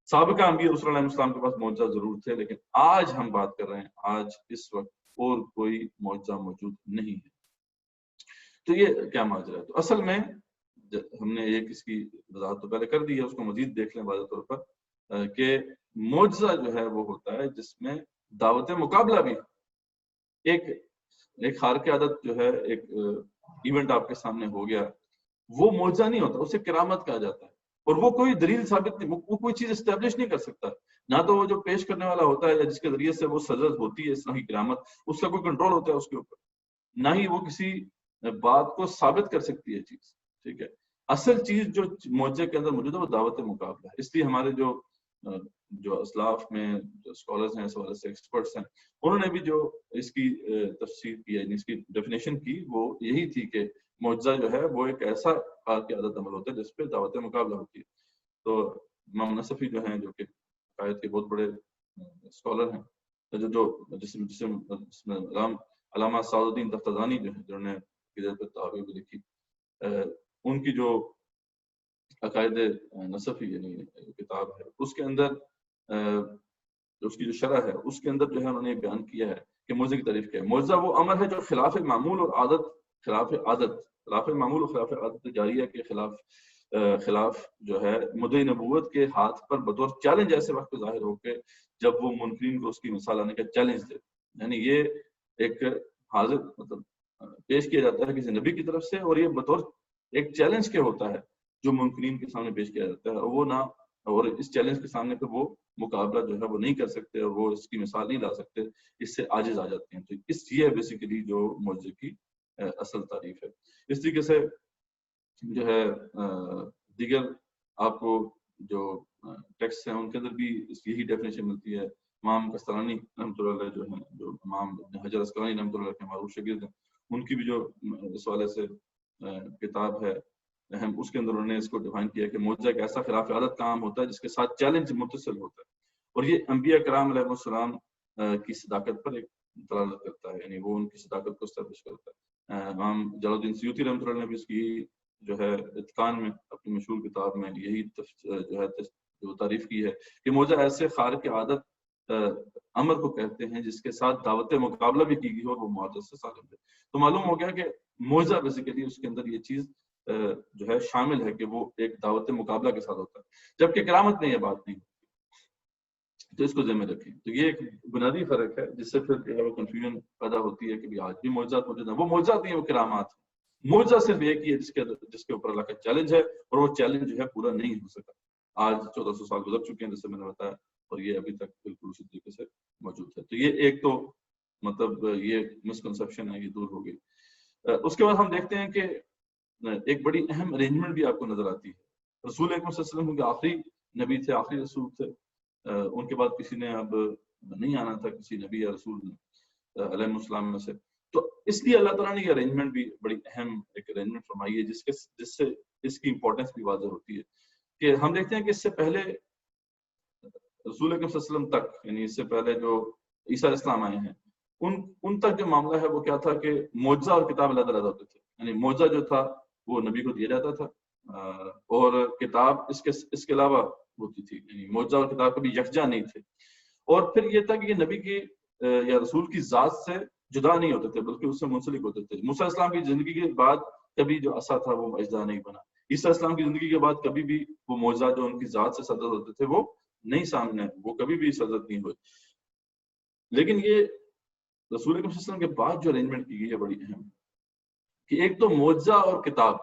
سابقہ انبیاء رسول علیہ السلام کے پاس معجزات ضرور تھے، لیکن آج ہم بات کر رہے ہیں آج اس وقت اور کوئی معجزہ موجود نہیں ہے. تو یہ کیا ماجرا ہے؟ تو اصل میں ہم نے ایک اس کی وضاحت تو پہلے کر دی ہے، اس کو مزید دیکھ لیں واضح طور پر کہ معجزہ جو ہے وہ ہوتا ہے جس میں دعوت مقابلہ بھی ایک خارق عادت جو ہے ایک ایونٹ آپ کے سامنے ہو گیا، وہ معجزہ نہیں ہوتا، اسے کرامت کہا جاتا ہے. اور وہ کوئی دلیل ثابت نہیں، وہ کوئی چیز اسٹیبلش نہیں کر سکتا. نہ تو وہ جو پیش کرنے والا ہوتا ہے یا جس کے ذریعے سے وہ سرزد ہوتی ہے اس طرح کی کرامت، اس کا کوئی کنٹرول ہوتا ہے اس کے اوپر، نہ ہی وہ کسی بات کو ثابت کر سکتی ہے چیز. ٹھیک ہے، اصل چیز جو معجزے کے اندر موجود ہے وہ دعوت مقابلہ ہے. اس لیے ہمارے جو اسلاف میں جو اسکالرز ہیں، اس حوالے سے ایکسپرٹس ہیں، انہوں نے بھی جو اس کی تفسیر کی ہے، اس کی ڈیفینیشن کی، وہ یہی تھی کہ معجزہ جو ہے وہ ایک ایسا خارق عادت عمل ہوتا ہے جس پہ دعوت مقابلہ ہوتی ہے. تو امام نصفی جو ہیں جو کہ عقائد کے بہت بڑے اسکالر ہیں، جس میں علامہ سعد الدین تفتزانی جو ہیں جنہوں نے تعبیر بھی لکھی، ان کی جو عقائد نصفی یعنی کتاب ہے اس کے اندر اس کی جو شرح ہے اس کے اندر جو ہے انہوں نے بیان کیا ہے کہ معجزے کی تعریف کیا ہے. معجزہ وہ عمل ہے جو خلاف معمول اور خلاف معمول اور خلاف عادت جاریہ کے خلاف جو ہے مدعی نبوت کے ہاتھ پر بطور چیلنج ایسے وقت ظاہر ہو کے جب وہ منکرین کو اس کی مثال آنے کا چیلنج دے. یعنی یہ ایک حاضر مطلب پیش کیا جاتا ہے کسی نبی کی طرف سے، اور یہ بطور ایک چیلنج کے ہوتا ہے جو منکرین کے سامنے پیش کیا جاتا ہے، وہ نہ اور اس چیلنج کے سامنے پہ وہ مقابلہ جو ہے وہ نہیں کر سکتے اور وہ اس کی مثال نہیں لا سکتے، اس سے عاجز آ جاتے ہیں. تو یہ بیسیکلی جو معجزے کی اصل تعریف ہے. اس طریقے سے جو ہے دیگر آپ کو جو ٹیکسٹ ہیں ان کے اندر بھی یہی ڈیفینیشن ملتی ہے. امام قسطلانی رحمۃ اللہ علیہ جو ہیں، جو امام ابن حجر عسقلانی رحمۃ اللہ علیہ کے معروف شاگرد ہیں، ان کی بھی جو اس حوالے سے کتاب ہے اہم، اس کے اندر انہوں نے اس کو ڈیفائن کیا کہ معجزہ ایک ایسا خلاف عادت کام ہوتا ہے جس کے ساتھ چیلنج متصل ہوتا ہے، اور یہ انبیاء کرام علیہ السلام کی صداقت پر ایک دلالت کرتا ہے، یعنی وہ ان کی صداقت کو اسٹیبلش کرتا ہے. امام جلال الدین سیوطی رحمۃ اللہ نے بھی اس کی جو ہے اتقان میں اپنی مشہور کتاب میں یہی جو ہے جو تعریف کی ہے کہ معجزہ ایسے خارق عادت امر کو کہتے ہیں جس کے ساتھ دعوت مقابلہ بھی کی گئی اور وہ معجزہ سے سالم ہے. تو معلوم ہو گیا کہ معجزہ بیسیکلی اس کے اندر یہ چیز جو ہے شامل ہے کہ وہ ایک دعوت مقابلہ کے ساتھ ہوتا ہے، جبکہ کرامت میں یہ بات نہیں ہوتی. تو اس کو ذہن میں رکھیں. تو یہ ایک بنیادی فرق ہے جس سے پھر جو ہے وہ کنفیوژن پیدا ہوتی ہے کہ آج بھی معجزات موجود ہیں. وہ معجزات نہیں، وہ کرامات. معجزہ صرف ایک ہی ہے جس کے اوپر اللہ کا چیلنج ہے، اور وہ چیلنج جو ہے پورا نہیں ہو سکا. آج 1400 سال گزر چکے ہیں جیسے میں نے بتایا، اور یہ ابھی تک بالکل اسی طریقے سے موجود ہے. تو یہ ایک تو مطلب یہ مسکنسیپشن ہے، یہ دور ہو گئی. اس کے بعد ہم دیکھتے ہیں کہ ایک بڑی اہم ارینجمنٹ بھی آپ کو نظر آتی ہے. رسول اکرم صلی اللہ علیہ وسلم کے آخری نبی تھے، آخری رسول تھے. ان کے بعد کسی نے اب نہیں آنا تھا، کسی نبی یا رسول علیہ السلام میں سے. تو اس لیے اللہ تعالیٰ نے یہ ارینجمنٹ بھی بڑی اہم ایک ارینجمنٹ فرمائی ہے جس سے اس کی امپورٹنس بھی واضح ہوتی ہے. کہ ہم دیکھتے ہیں کہ اس سے پہلے رسول اکرم صلی اللہ علیہ وسلم تک، یعنی اس سے پہلے جو عیسیٰ اسلام آئے ہیں ان تک جو معاملہ ہے وہ کیا تھا کہ معجزہ اور کتاب علیحدہ علیحدہ ہوتے تھے. یعنی معجزہ جو تھا وہ نبی کو دیا جاتا تھا، اور کتاب اس کے علاوہ ہوتی تھی, یعنی معجزہ اور کتاب کبھی یکجا نہیں تھے. اور پھر یہ تھا کہ یہ نبی کی یا رسول کی ذات سے جدا نہیں ہوتے تھے بلکہ اس سے منسلک ہوتے تھے. موسیٰ علیہ السلام کی زندگی کے بعد کبھی جو عصا تھا وہ اجزا نہیں بنا. عیسیٰ علیہ السلام کی زندگی کے بعد کبھی بھی وہ معجزات جو ان کی ذات سے صدر ہوتے تھے وہ نہیں سامنے, وہ کبھی بھی صدر نہیں ہوئے. لیکن یہ رسول اکرم صلی اللہ علیہ وسلم کے بعد جو ارینجمنٹ کی گئی ہے بڑی اہم, کہ ایک تو معجزہ اور کتاب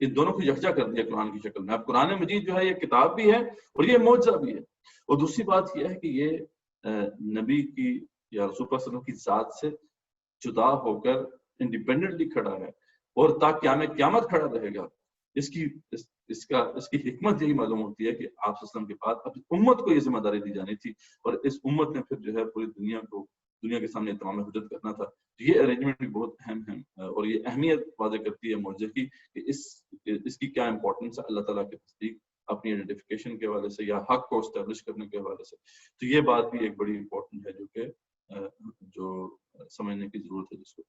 ان دونوں کو یکجا کر دیا قرآن کی شکل میں. اب قرآن مجید جو ہے یہ کتاب بھی ہے اور یہ معجزہ بھی ہے. اور دوسری بات یہ ہے کہ یہ نبی کی یا رسول اللہ صلی اللہ علیہ وسلم کی ذات سے جدا ہو کر انڈیپینڈنٹلی کھڑا ہے اور تا قیامت کھڑا رہے گا. اس کی حکمت یہی معلوم ہوتی ہے کہ آپ صلی اللہ علیہ وسلم کے بعد اب امت کو یہ ذمہ داری دی جانی تھی اور اس امت نے پھر جو ہے پوری دنیا کے سامنے تمام حجت کرنا تھا. یہ ارینجمنٹ بھی بہت اہم ہے اور یہ اہمیت واضح کرتی ہے معجزے کی کہ اس کی کیا امپورٹنس ہے اللہ تعالیٰ کے نزدیک اپنی آئیڈینٹیفیکیشن کے حوالے سے یا حق کو اسٹیبلش کرنے کے حوالے سے. تو یہ بات بھی ایک بڑی امپورٹنٹ ہے جو سمجھنے کی ضرورت ہے جس کو.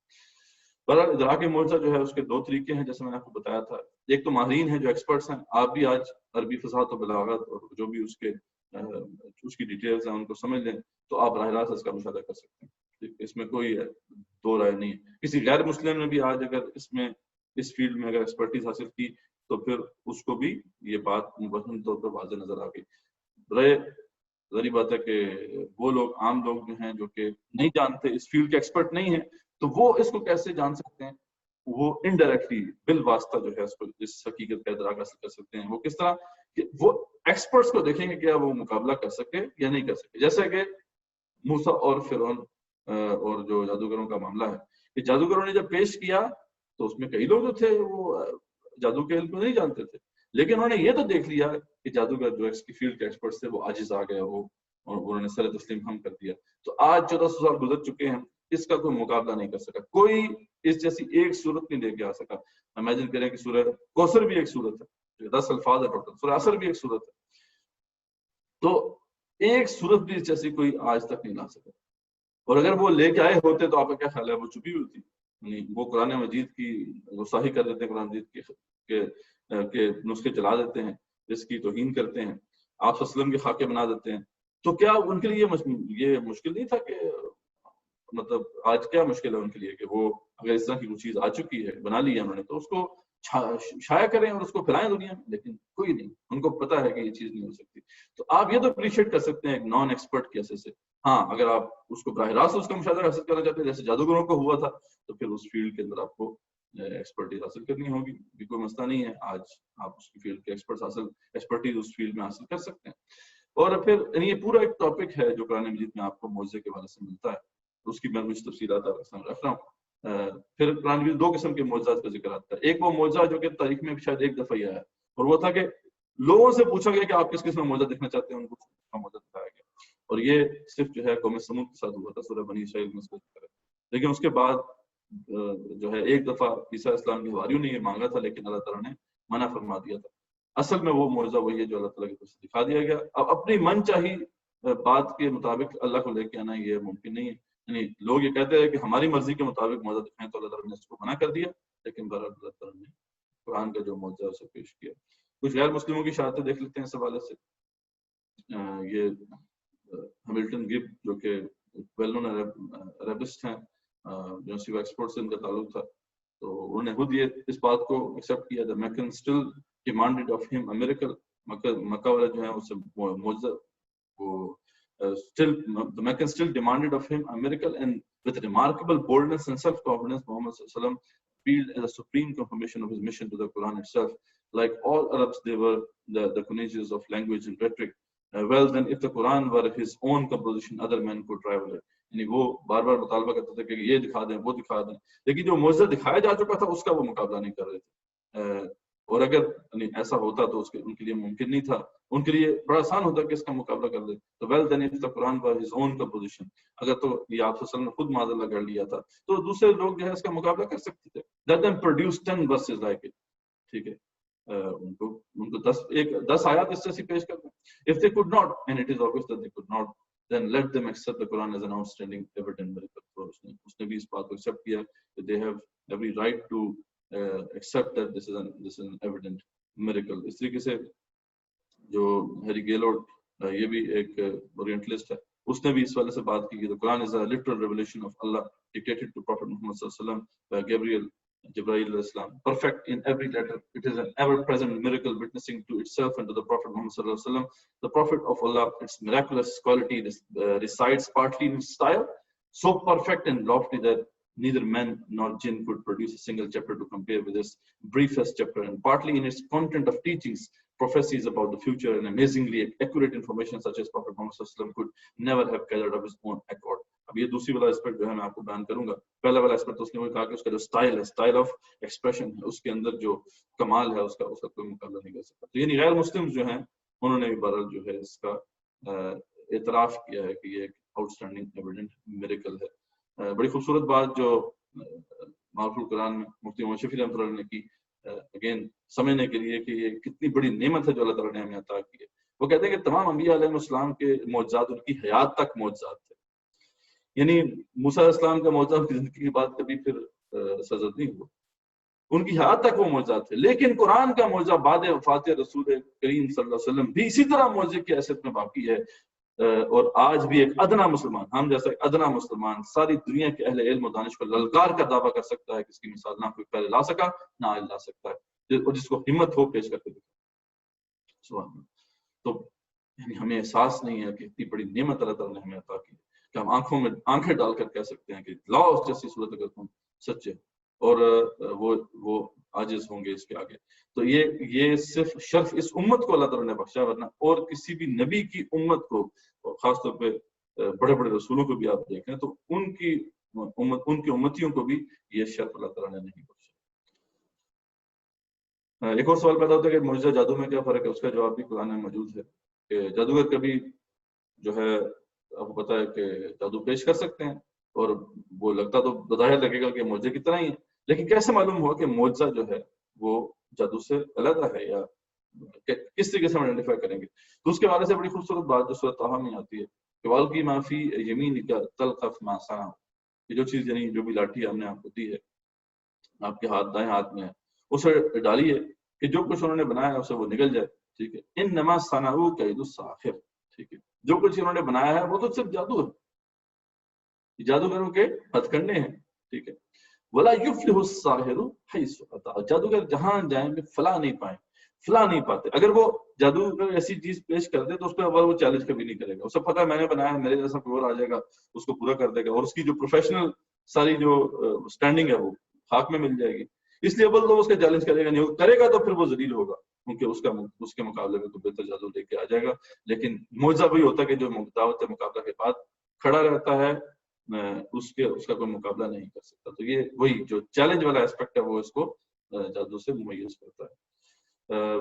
برحال ادراک معجزہ جو ہے اس کے دو طریقے ہیں جیسے میں نے آپ کو بتایا تھا. ایک تو ماہرین ہیں جو ایکسپرٹس ہیں, آپ بھی آج عربی فصاحت و بلاغت اور جو بھی اس کی ڈیٹیلز ہیں ان کو سمجھ لیں تو آپ براہ راست اس کا مشاہدہ کر سکتے ہیں. اس میں کوئی دو رائے نہیں ہے. کسی غیر مسلم نے بھی آج اگر اس فیلڈ میں اگر ایکسپرٹیز حاصل کی تو پھر اس کو بھی یہ بات مبہم طور پر واضح نظر آ گئی. ظاہری بات ہے کہ وہ لوگ عام لوگ جو ہیں جو کہ نہیں جانتے, اس فیلڈ کے ایکسپرٹ نہیں ہیں, تو وہ اس کو کیسے جان سکتے ہیں؟ وہ انڈائریکٹلی بالواسطہ جو ہے اس حقیقت کا ادراک حاصل کر سکتے ہیں. وہ کس طرح کہ وہ ایکسپرٹس کو دیکھیں گے کیا وہ مقابلہ کر سکے یا نہیں کر سکے. جیسے کہ موسیٰ اور فرعون اور جو جادوگروں کا معاملہ ہے کہ جادوگروں نے جب پیش کیا تو اس میں کئی لوگ جو تھے وہ جادو کے علم کو نہیں جانتے تھے, لیکن انہوں نے یہ تو دیکھ لیا کہ جادوگر جو اس کی فیلڈ کے ایکسپرٹس تھے وہ عاجز آ گئے اور انہوں نے سر تسلیم ہم کر دیا. تو آج 1400 سال گزر چکے ہیں, اس کا کوئی مقابلہ نہیں کر سکا, کوئی اس جیسی ایک صورت نہیں لے کے آ سکا. امیجن کریں کہ سورہ کوثر بھی ایک صورت ہے, 10 الفاظ ہے ٹوٹل, سورہ عصر بھی ایک صورت ہے, تو ایک صورت بھی اس جیسی کوئی آج تک نہیں لا سکا. اور اگر وہ لے کے آئے ہوتے تو آپ کا کیا خیال ہے؟ وہ چھپی ہوئی ہوتی, وہ قرآن مجید کی گستاخی کر دیتے ہیں, قرآن مجید کے نسخے چلا دیتے ہیں, اس کی توہین کرتے ہیں, آپ صلی اللہ علیہ وسلم کے خاکے بنا دیتے ہیں. تو کیا ان کے لیے یہ مشکل نہیں تھا کہ مطلب آج کیا مشکل ہے ان کے لیے کہ وہ اگر اس طرح کی کوئی چیز آ چکی ہے, بنا لی ہے انہوں نے, تو اس کو شائع کریں اور اس کو پھیلائیں دنیا میں؟ لیکن کوئی نہیں, ان کو پتا ہے کہ یہ چیز نہیں ہو سکتی. تو آپ یہ تو اپریشیٹ کر سکتے ہیں ایک نان ایکسپرٹ کے حیثیت سے. ہاں, اگر آپ اس کو براہ راست اس کا مشاہدہ حاصل کرنا چاہتے ہیں جیسے جادوگروں کو ہوا تھا تو پھر اس فیلڈ کے اندر آپ کو ایکسپرٹیز حاصل کرنی ہوگی, بھی کوئی مسئلہ نہیں ہے. آج آپ اس کی فیلڈ کے ایکسپرٹیز اس فیلڈ میں حاصل کر سکتے ہیں. اور پھر یہ پورا ایک ٹاپک ہے جو قرآن مجید میں آپ کو معجزے کے حوالے سے ملتا ہے, اس کی میں کچھ تفصیلات آپ کے سامنے رکھ رہا ہوں. پھر قرآن مجید دو قسم کے معجزات کا ذکر آتا ہے. ایک وہ معجزہ جو کہ تاریخ میں شاید ایک دفعہ ہی آیا, اور وہ تھا کہ لوگوں سے پوچھا گیا کہ آپ کس قسم کا معجزہ دیکھنا چاہتے ہیں, ان کو معجزہ دکھایا گیا. اور یہ صرف جو ہے قوم سمود کے ساتھ ہوا تھا, سورہ بنی اسرائیل میں اس کا ذکر ہے. لیکن اس کے بعد جو ہے ایک دفعہ عیسیٰ علیہ السلام کے حواریوں نے یہ مانگا تھا, لیکن اللہ تعالیٰ نے منع فرما دیا تھا. اصل میں وہ معجزہ وہی ہے جو اللہ تعالیٰ کی طرف سے دکھا دیا گیا. اب اپنی من چاہی بات کے مطابق اللہ کو لے کے آنا یہ ممکن نہیں ہے. یعنی لوگ یہ کہتے ہیں کہ ہماری مرضی کے مطابق معجزہ دکھائیں, تو اللہ تعالیٰ نے اس کو منع کر دیا. لیکن بہرحال اللہ تعالیٰ نے قرآن کا جو معجزہ اسے پیش کیا. کچھ غیر مسلموں کی شہادتیں دیکھ لیتے ہیں اس حوالے سے. یہ ہیملٹن گب جو کہ ویل نون عربسٹ ہیں, یونیورسٹی ایکسپورٹ سے ان کا تعلق تھا, تو انہوں نے خود یہ اس بات کو ایکسیپٹ کیا that Meccan still demanded of him a miracle. مکہ والے جو ہیں اس سے معجزہ وہ the Meccan still demanded of him a miracle, and with remarkable boldness and self-confidence Muhammad sallallahu alaihi wasallam appealed as a supreme confirmation of his mission to the Quran itself. Like all Arabs, they were the connoisseurs of language and rhetoric. Well, then if the Quran were his own composition, other men could rival it. یعنی وہ بار بار مطالبہ کرتے تھے کہ یہ دکھا دیں, وہ دکھا دیں, لیکن جو معجزہ دکھایا جا چکا تھا اس کا وہ مقابلہ نہیں کر رہے تھے. اور اگر ایسا ہوتا تو ان کے لیے ممکن نہیں تھا, ان کے لیے بڑا آسان ہوتا کہ اس کا مقابلہ کر دے. تو well then if the Quran was his own composition, اگر تو یہ آپ صلی اللہ علیہ وسلم نے خود معاذ اللہ کر لیا تھا تو دوسرے لوگ جو ہے اس کا مقابلہ کر سکتے تھے. Let them produce 10 verses like it. ٹھیک ہے, ان کو 10 آیات اس سے پیش کر دیں. If they could not, and it is obvious that they could not, then let them accept the Quran as an outstanding evident miracle. اس نے بھی اس بات کو accept کیا کہ they have every right to accept that this is an evident miracle. اس طریقے سے جو Harry گیلورڈ یہ بھی ایک اورینٹلسٹ ہے, اس نے بھی اس والے سے بات کی کہ the Quran is a literal revelation of Allah dictated to Prophet Muhammad sallallahu alaihi wasallam by Jibreel alayhi salam, perfect in every letter. It is an ever-present miracle witnessing to itself and to the Prophet Muhammad sallallahu alaihi wasallam. The Prophet of Allah, its miraculous quality resides partly in style, so perfect and lofty that neither man nor jinn could produce a single chapter to compare with this briefest chapter, and partly in its content of teachings, prophecies about the future, and amazingly accurate information such as Prophet Muhammad sallallahu alaihi wasallam could never have gathered of his own accord. اب یہ دوسری والا aspect جو ہے میں آپ کو بیان کروں گا. پہلا والا اسپیکٹ تو اس نے وہ کہا کہ اس کا جو اسٹائل ہے, اسٹائل آف ایکسپریشن ہے, اس کے اندر جو کمال ہے اس کا کوئی مقابلہ نہیں کر سکتا. تو یعنی غیر مسلم جو ہیں انہوں نے بھی بہرحال جو ہے اس کا اعتراف کیا ہے کہ یہ ایک آؤٹ اسٹینڈنگ ایویڈنٹ میریکل ہے. بڑی خوبصورت بات جو معروف القرآن میں مفتی محمد شفیع رحمۃ اللہ نے کی, اگین سمجھنے کے لیے کہ یہ کتنی بڑی نعمت ہے جو اللہ تعالیٰ نے ہمیں عطا کی ہے. وہ کہتے ہیں کہ تمام انبیاء علیہ السلام کے معجزات ان کی حیات تک معجزات تھے. یعنی موسیٰ علیہ السلام کا معجزہ ان کی زندگی کے بعد کبھی پھر سرزد نہیں ہوا, ان کی حیات تک وہ معجزات تھے. لیکن قرآن کا معجزہ بعد وفات رسول کریم صلی اللہ علیہ وسلم بھی اسی طرح معجزے کی حیثیت میں باقی ہے, اور آج بھی ایک ادنا مسلمان, ہم جیسا ایک ادنا مسلمان ساری دنیا کے اہل علم و دانش کو للکار کا دعویٰ کر سکتا ہے کہ اس کی مثال نہ کوئی پہلے لا سکا نہ آج لا سکتا ہے, اور جس کو ہمت ہو پیش کر کے دکھا. تو یعنی ہمیں احساس نہیں ہے کہ اتنی بڑی نعمت اللہ تعالیٰ نے ہمیں عطا کی کہ ہم آنکھوں میں آنکھیں ڈال کر کہہ سکتے ہیں کہ لاؤ جیسی صورت اگر تم سچے اور وہ عاجز ہوں گے اس کے آگے. تو یہ صرف شرف اس امت کو اللہ تعالیٰ نے بخشا, ورنہ اور کسی بھی نبی کی امت کو, خاص طور پہ بڑے بڑے رسولوں کو بھی آپ دیکھیں تو ان کی امتیوں کو بھی یہ شرف اللہ تعالیٰ نے نہیں بخشا. ایک اور سوال پیدا ہوتا ہے کہ معجزہ جادو میں کیا فرق ہے. اس کا جواب بھی قرآن میں موجود ہے کہ جادوگر کبھی جو ہے آپ کو پتا ہے کہ جادو پیش کر سکتے ہیں, اور وہ لگتا تو بظاہر لگے گا کہ معجزے کی طرح ہی ہے, لیکن کیسے معلوم ہوا کہ معجزہ جو ہے وہ جادو سے علیحدہ ہے, یا کس طریقے سے ہم آئیڈینٹیفائی کریں گے. تو اس کے حوالے سے بڑی خوبصورت بات جو سورۃ طٰہٰ میں آتی ہے کہ والقی ما فی یمینک تلقف ما صنعوا, یہ جو چیز یعنی جو بھی لاٹھی ہم نے آپ کو دی ہے آپ کے دائیں ہاتھ میں ہے, اسے ڈالیے کہ جو کچھ انہوں نے بنایا ہے اسے وہ نکل جائے. ٹھیک ہے, انما صنعوا کید الساحر. ٹھیک ہے, جو کچھ انہوں نے بنایا ہے وہ تو صرف جادو ہے, جادوگروں کے ہتھ کنڈے ہیں. ٹھیک ہے, ولا یفلح الساحر حیث اتى, جادوگر جہاں جائیں گے فلاح نہیں پاتے. اگر وہ جادوگر ایسی چیز پیش کر دے تو اس پہ اول وہ چیلنج کبھی نہیں کرے گا, اسے پتہ ہے میں نے بنایا ہے, میرے جیسا کوئی اور آ جائے گا اس کو پورا کر دے گا, اور اس کی جو پروفیشنل ساری جو اسٹینڈنگ ہے وہ خاک میں مل جائے گی. اس لیے اول تو اس کا چیلنج کرے گا نہیں, کرے گا تو پھر وہ ذلیل ہوگا کیونکہ اس کے مقابلے میں تو بہتر جادو لے کے آ جائے گا. لیکن معجزہ وہی ہوتا ہے کہ جو دعوت مقابلہ کے بعد کھڑا رہتا ہے, اس کا کوئی مقابلہ نہیں کر سکتا. تو یہ وہی جو چیلنج والا اسپیکٹ ہے وہ اس کو جادو سے ممیز کرتا ہے.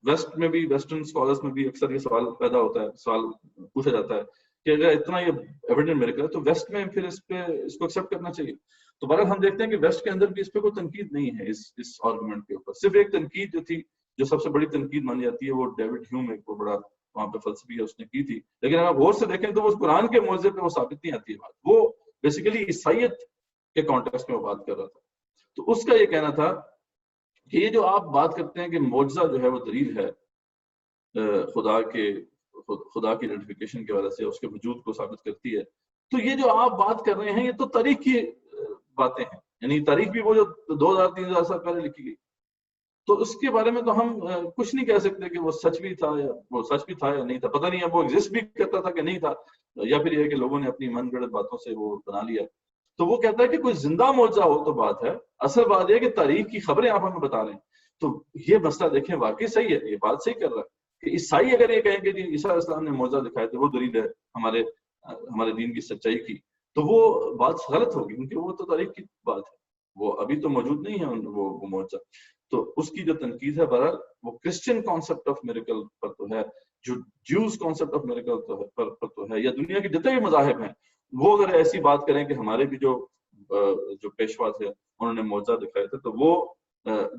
ویسٹ میں بھی, ویسٹرن اسکالرس میں بھی اکثر یہ سوال پیدا ہوتا ہے, سوال پوچھا جاتا ہے کہ اگر اتنا یہ ایویڈنٹ میریکل ہے تو ویسٹ میں پھر اس کو ایکسیپٹ کرنا چاہیے. تو بہرحال ہم دیکھتے ہیں کہ ویسٹ کے اندر بھی اس پہ کوئی تنقید نہیں ہے اس آرگومنٹ کے اوپر. صرف ایک تنقید جو تھی, جو سب سے بڑی تنقید مانی جاتی ہے, وہ ڈیوڈ ہیوم ایک بڑا وہاں پہ فلسفی ہے, اس نے کی تھی. لیکن اگر آپ غور سے دیکھیں تو وہ قرآن کے معجزے پہ وہ ثابت نہیں آتی ہے بات. وہ بیسیکلی عیسائیت کے کانٹیکسٹ میں وہ بات کر رہا تھا. تو اس کا یہ کہنا تھا کہ یہ جو آپ بات کرتے ہیں کہ معجزہ جو ہے وہ دلیل ہے خدا کی آئیڈینٹیفیکیشن کے وجہ سے, اس کے وجود کو ثابت کرتی ہے, تو یہ جو آپ بات کر رہے ہیں یہ تو تاریخ کی باتیں ہیں. یعنی تاریخ بھی وہ جو 2000-3000 سال پہلے لکھی گئی, تو اس کے بارے میں تو ہم کچھ نہیں کہہ سکتے کہ وہ سچ بھی تھا یا نہیں تھا. پتہ نہیں ہے وہ ایگزسٹ بھی کرتا تھا کہ نہیں تھا, یا پھر یہ کہ لوگوں نے اپنی من گڑت باتوں سے وہ بنا لیا. تو وہ کہتا ہے کہ کوئی زندہ معجزہ ہو تو بات ہے, اصل بات یہ کہ تاریخ کی خبریں آپ ہمیں بتا رہے ہیں. تو یہ مسئلہ دیکھیں واقعی صحیح ہے, یہ بات صحیح کر رہا ہے کہ عیسائی اگر یہ کہیں کہ جی عیسیٰ علیہ السلام نے معجزہ دکھایا تو وہ دلیل ہے ہمارے دین کی سچائی کی, تو وہ بات غلط ہوگی کیونکہ وہ تو تاریخ کی بات ہے, وہ ابھی تو موجود نہیں ہے وہ معجزہ. تو اس کی جو تنقید ہے بہرحال وہ کرسچن کانسیپٹ آف میریکل پر تو ہے, جو جیوز کانسیپٹ آف میریکل پر تو ہے, یا دنیا کے جتنے بھی مذاہب ہیں وہ اگر ایسی بات کریں کہ ہمارے بھی جو پیشوا تھے انہوں نے معجزہ دکھائے تھے, تو وہ